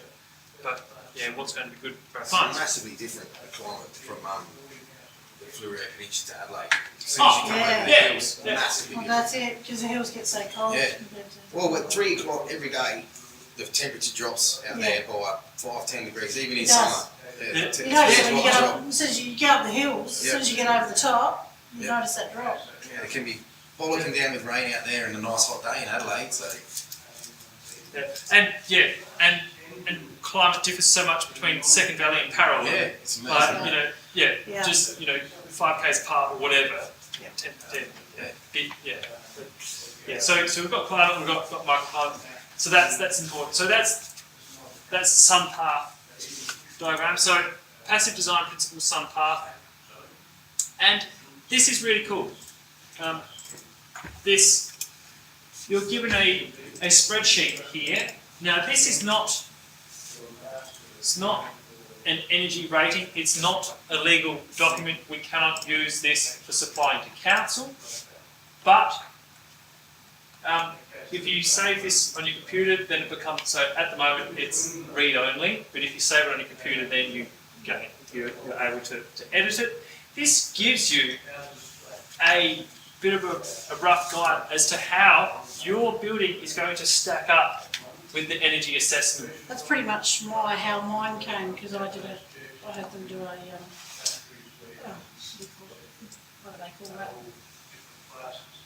but what's going to be good for our It's clients. massively different climate from the Fleurieu Peninsula to Adelaide. As soon as you come over the yeah. hills, Yeah. massively Well, different. that's it, because the hills get so cold. Yeah. compared to- Well, at 3 o'clock every day, the temperature drops out there by 5-10 degrees, even in It does. summer. Yeah. You notice when you get up, as soon as you get up the hills, as soon as you get over the top, you Yeah. notice that drop. Yeah, it can be bollocking down with rain out there in a nice hot day in Adelaide. So And climate differs so much between Second Valley and Parallel. Yeah, it's amazing. But, you know, Yeah. just, 5 k's apart or whatever. Yeah. 10, so we've got climate, we've got microclimate. So that's important. So that's sun path diagram. So passive design principle, sun path. And this is really cool. You're given a spreadsheet here. Now this is not, it's not an energy rating, it's not a legal document, we cannot use this for supplying to council, but if you save this on your computer, then it becomes, so at the moment it's read only, but if you save it on your computer, then you're able to edit it. This gives you a bit of a rough guide as to how your building is going to stack up with the energy assessment. That's pretty much how mine came, because I had them do what do they call that?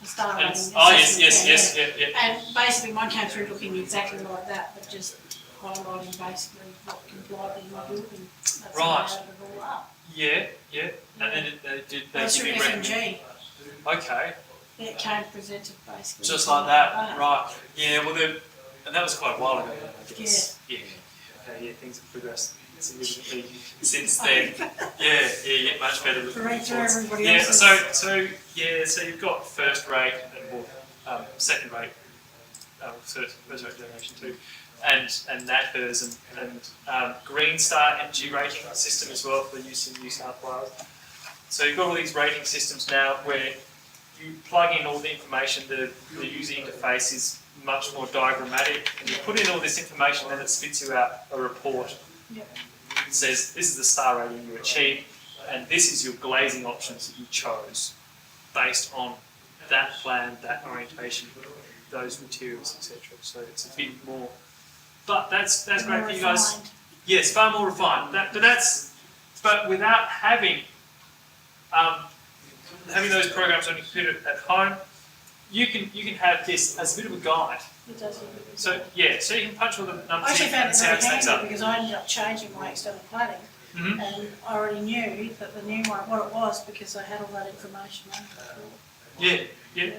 A star rating assessment. Yes. And basically mine came through looking exactly like that, but just highlighting basically what complied with my building. That's how I Right. added it all up. Yeah. And then they That's give through you FMG. Okay, It came presented basically. just like that, right. Yeah, well, and that was quite a while ago, I guess. Yeah. Things have progressed significantly since then. Yeah, you get much better looking Read through reports. everybody Yeah, else's. so you've got first rate and second rate, first rate generation too, and NAPERS and Green Star energy rating system as well for use in New South Wales. So you've got all these rating systems now where you plug in all the information, the user interface is much more diagrammatic, and you put in all this information and it spits you out a report. Yep. It says this is the star rating you achieved, and this is your glazing options that you chose based on that plan, that orientation, those materials, etc. So it's a bit more, but that's great More for you guys. refined. Yes, far more refined. But without having those programs on your computer at home, you can have this as a bit of a guide. It does. So so you can punch all the I numbers actually in found and it see how very it stacks handy up. because I ended up changing my external planning, Mhm. and I already knew that the new one, what it was, because I had all that information on it. Yeah.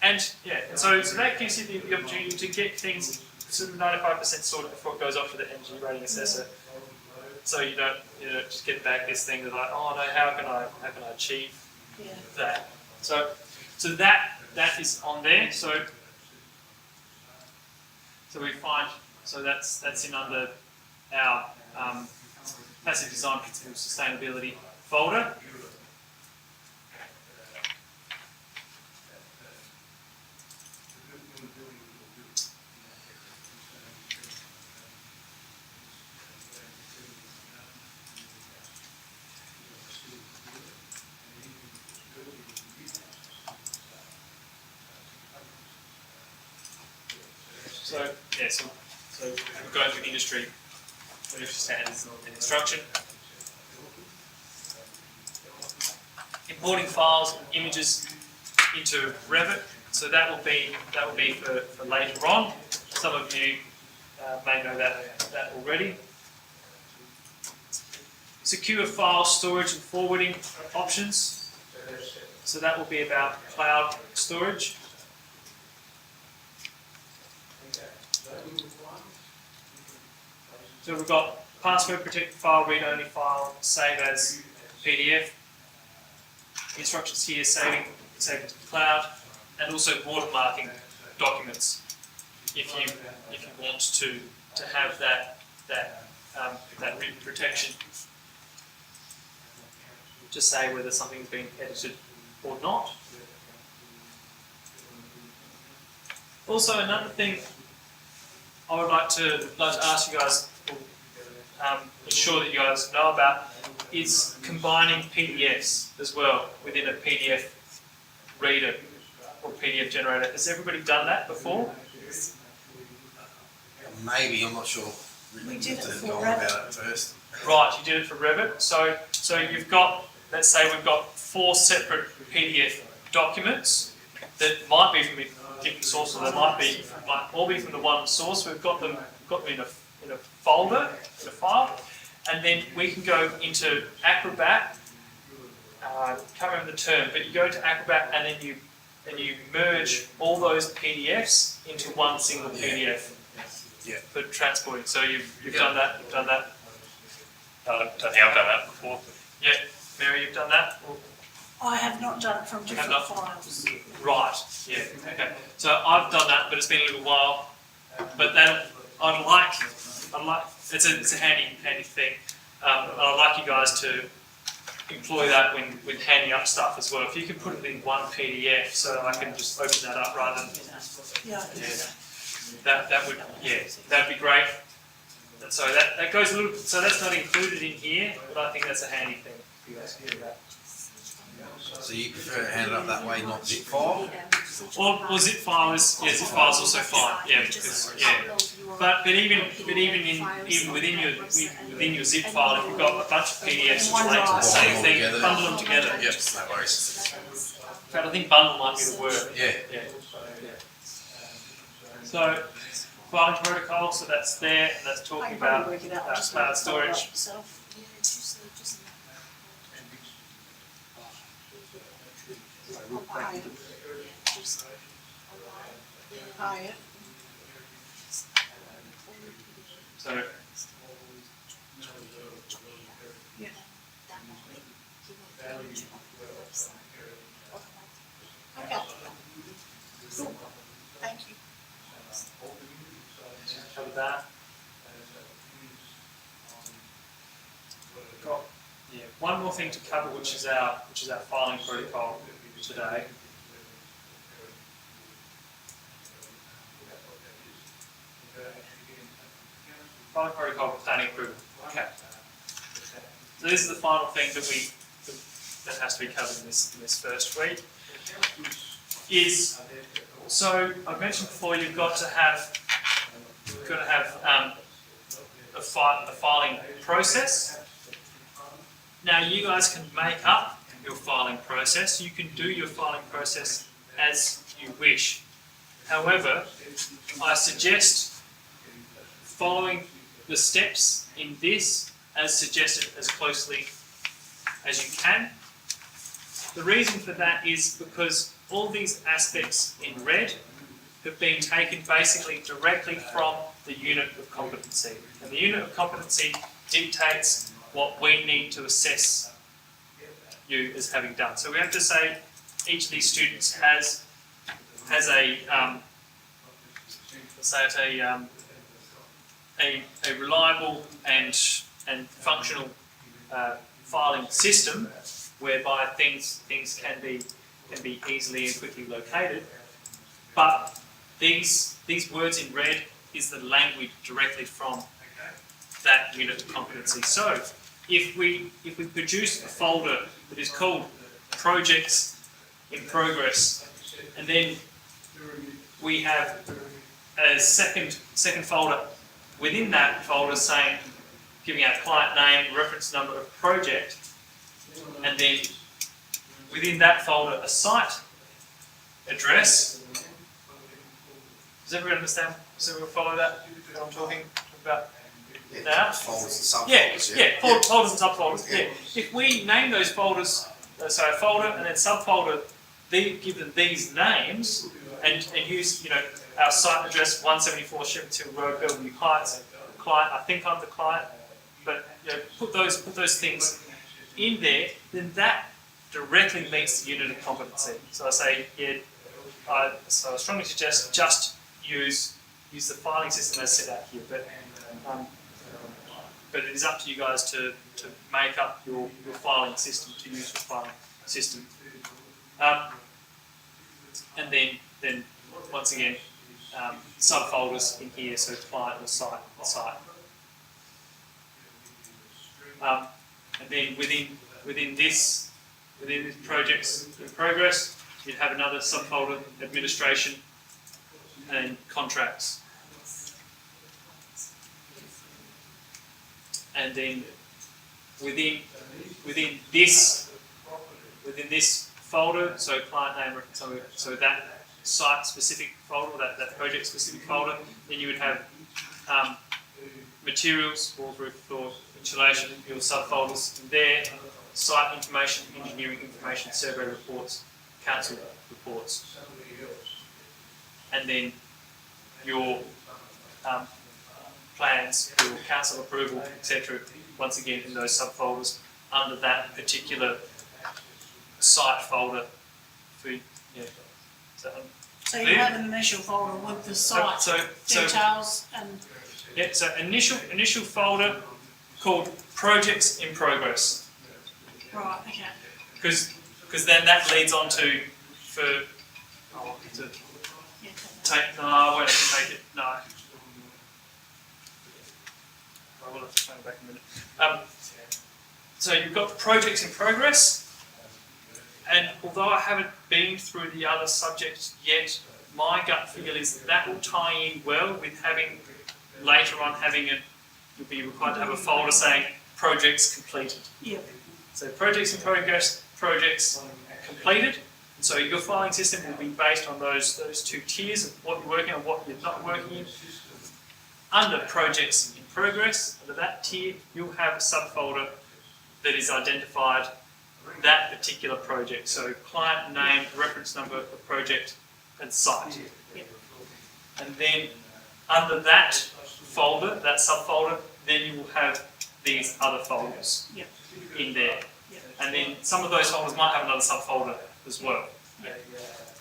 And so that gives you the opportunity to get things sort of 95% sorted before it goes off to the energy rating assessor. So you don't just get back this thing that's like, oh no, how can I achieve Yeah. that? So that is on there. So we find that's in under our passive design principles sustainability folder. So we're going through industry standards and instruction. Importing files and images into Revit. So that will be for later on. Some of you may know that already. Secure file storage and forwarding options. So that will be about cloud storage. So we've got password protected file, read only file, save as PDF. Instructions here, save it to the cloud, and also watermarking documents if you want to have that written protection to say whether something's been edited or not. Also, another thing I would like to ask you guys, ensure that you guys know about, is combining PDFs as well within a PDF reader or PDF generator. Has everybody done that before? Maybe, I'm not sure. We did it To for go on Revit. about it first. Right, you did it for Revit. So you've got, let's say we've got 4 separate PDF documents that might be from different sources. They might all be from the one source. We've got them in a folder, in a file, and then we can go into Acrobat. Can't remember the term, but you go to Acrobat and then you merge all those PDFs into one single PDF. Yeah. For transporting. So you've done that. You've done that. I don't think I've done that before. Yeah, Mary, you've done that. I have not done it from different not? files. Right. Yeah. Okay. So I've done that, but it's been a little while. But then I'd like. It's a handy thing. I'd like you guys to employ that when handing up stuff as well. If you can put it in one PDF, so I can just open that up rather than. Yeah, I can do that. That'd be great. And so that goes a little. So that's not included in here, but I think that's a handy thing. If you guys can do that. So you prefer to hand it up that way, not zip file? Or zip file is zip file is also fine. Yeah, because But even within your zip file, if you've got a bunch of PDFs which relate to the same thing, bundle them together. Yep, no worries. In fact, I think bundle might be the word. Yeah. So, filing protocol, so that's there, and that's I talking can probably about work it out, I'll just cloud make it follow up storage. myself. Higher. So, Yeah. Okay. Cool. Thank you. cover that. Got one more thing to cover, which is our filing protocol today. Filing protocol for planning approval. Okay. So this is the final thing that has to be covered in this first week. So I mentioned before, you've got to have a filing process. Now you guys can make up your filing process. You can do your filing process as you wish. However, I suggest following the steps in this as suggested as closely as you can. The reason for that is because all these aspects in red have been taken basically directly from the unit of competency. And the unit of competency dictates what we need to assess you as having done. So we have to say each of these students has a reliable and functional filing system whereby things can be easily and quickly located. But these words in red is the language directly from that unit of competency. So if we produce a folder that is called Projects in Progress, and then we have a second folder within that folder saying, giving our client name, reference number of project, and then within that folder a site address. Does everyone understand? Does everyone follow that? What I'm talking about now? Folders and Yeah, subfolders. folders and subfolders. Yeah. If we name those folders, so a folder and then subfolder, give them these names and use our site address 174 Shepherd's Hill Road, Bellevue Heights. Client, I think I'm the client, but put those things in there, then that directly meets the unit of competency. So I say, so I strongly suggest just use the filing system as set out here, but it is up to you guys to make up your filing system, to use your filing system. And then once again, subfolders in here, so client or site. And then within this projects in progress, you'd have another subfolder, administration and contracts. And then within this folder, so client name, so that site-specific folder, that project-specific folder. Then you would have materials, walls, roof, floor, insulation, your subfolders in there, site information, engineering information, survey reports, council reports, and then your plans, your council approval, etc. Once again in those subfolders under that particular site folder for So, So you have an initial folder with the site so details and, yeah, so initial folder called projects in progress, right, okay. because then that leads on to Yeah, take I won't have to take it. No, I will have to turn it back in a minute. So you've got projects in progress, and although I haven't been through the other subjects yet, my gut feel is that will tie in well with having later on you'll be required to have a folder saying projects completed. yeah, So projects in progress, projects completed. And so your filing system will be based on those two tiers of what you're working on, what you're not working in. Under projects in progress, under that tier, you'll have a subfolder that is identified that particular project. So client name, reference number of project, and site. And then under that folder, that subfolder, then you will have these other folders Yep. in there. Yep. And then some of those folders might have another subfolder as well.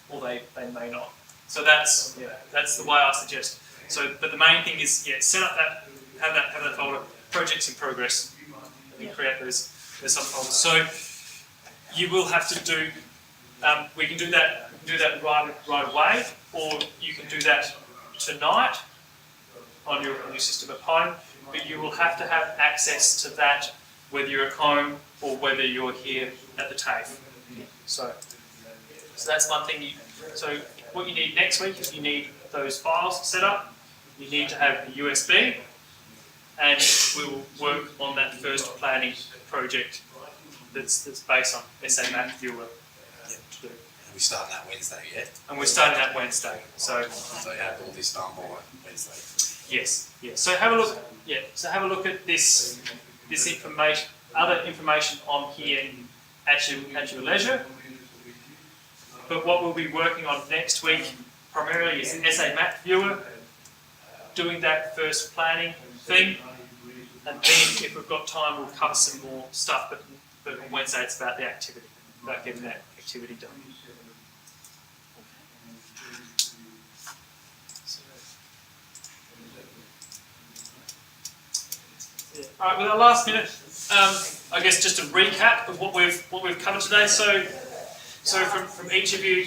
Or they may not. So that's the way I suggest. So, but the main thing is, set up have that folder, projects in progress, and then create those subfolders. So you will have to do. We can do that right away, or you can do that tonight on your system at home. But you will have to have access to that whether you're at home or whether you're here at the TAFE. So that's one thing. So what you need next week is you need those files set up. You need to have the USB, and we will work on that first planning project that's based on SA Map Viewer. We starting that Wednesday, yeah? And we're starting that Wednesday. So So you have all this done by Wednesday. yes. So have a look. So have a look at this information, other information on here at your leisure. But what we'll be working on next week primarily is SA Map Viewer, doing that first planning thing, and then if we've got time, we'll cover some more stuff. But on Wednesday, it's about the activity, about getting that activity done. All right, with our last minute, I guess just a recap of what we've covered today. So from each of you,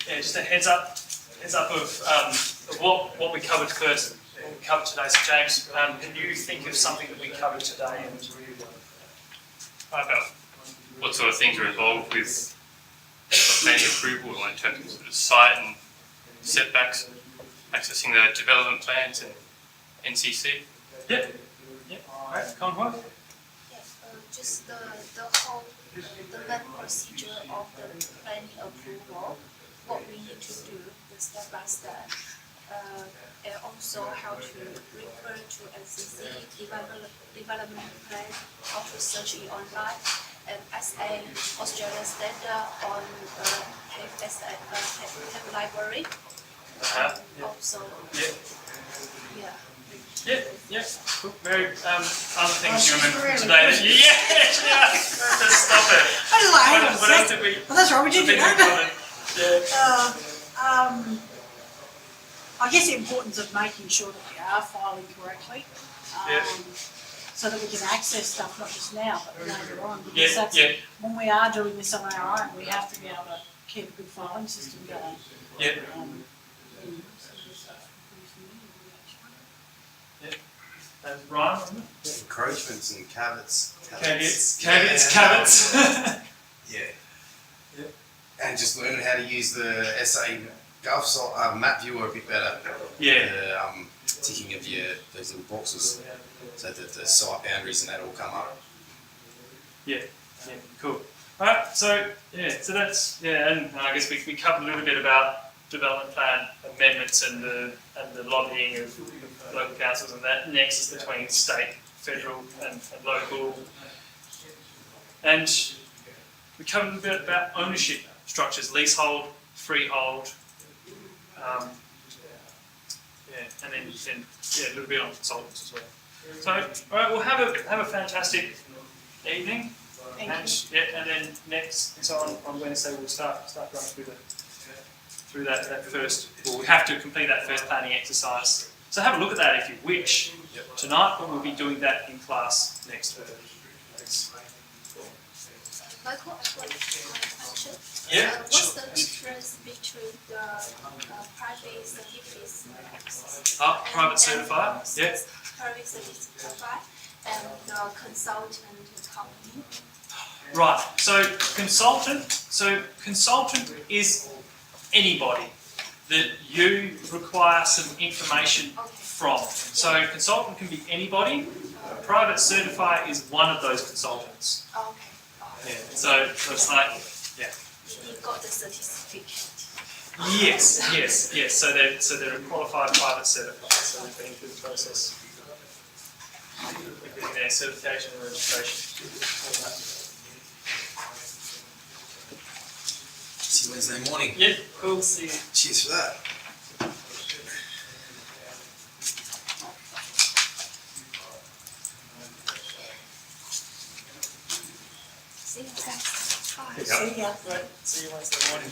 just a heads up of what we covered first. What we covered today. So James, can you think of something that we covered today? About what sort of things are involved with planning approval, like in terms of sort of site and setbacks, accessing the development plans and NCC? Yep. All right, Conroy? Yes, just the main procedure of the planning approval, what we need to do, the step by step, and also how to refer to NCC development plan, how to search it online, and SA Australian standard on TAFE library. Also, Yeah. Cool. Mary, other things you remember from today that just stop it. I was like, hang on a What else sec. did we? Well, that's right, we did do things we that. covered? I guess the importance of making sure that we are filing correctly. Yeah. So that we can access stuff, not just now, but later on. Yeah, Because that's, yeah. when we are doing this on our own, we have to be able to keep a good filing system going. Yeah. Ryan? Encroachments and caveats. Caveats. Yeah. Yeah. And just learning how to use the SA Gov map viewer a bit better. Yeah. The ticking of those little boxes so that the site boundaries and that all come up. Yeah, cool. Alright, so that's, and I guess we covered a little bit about development plan amendments and the lobbying of local councils and that nexus between state, federal and local. And we covered a little bit about ownership structures, leasehold, freehold, and then a little bit on consultants as well. So, all right, we'll have a fantastic evening, Thank you. and then next, so on Wednesday we'll start going through that first. Well, we have to complete that first planning exercise. So have a look at that if you wish tonight, but we'll be doing that in class next Thursday. Michael, I've got a question. Yeah, What's the difference between the private certificates? Private certifier, yeah. Private certified and the consultant company. Right. So consultant is anybody that you require some information from. So consultant can be anybody. A private certifier is one of those consultants. Okay. Yeah. So it's like, You got the certificate. yes. So they're a qualified private certifier. So they've been through the process. Including their certification and registration. All that. See you Wednesday morning. Yeah, cool. See you. Cheers for that. See you next. Bye. See ya. Right. See you Wednesday morning.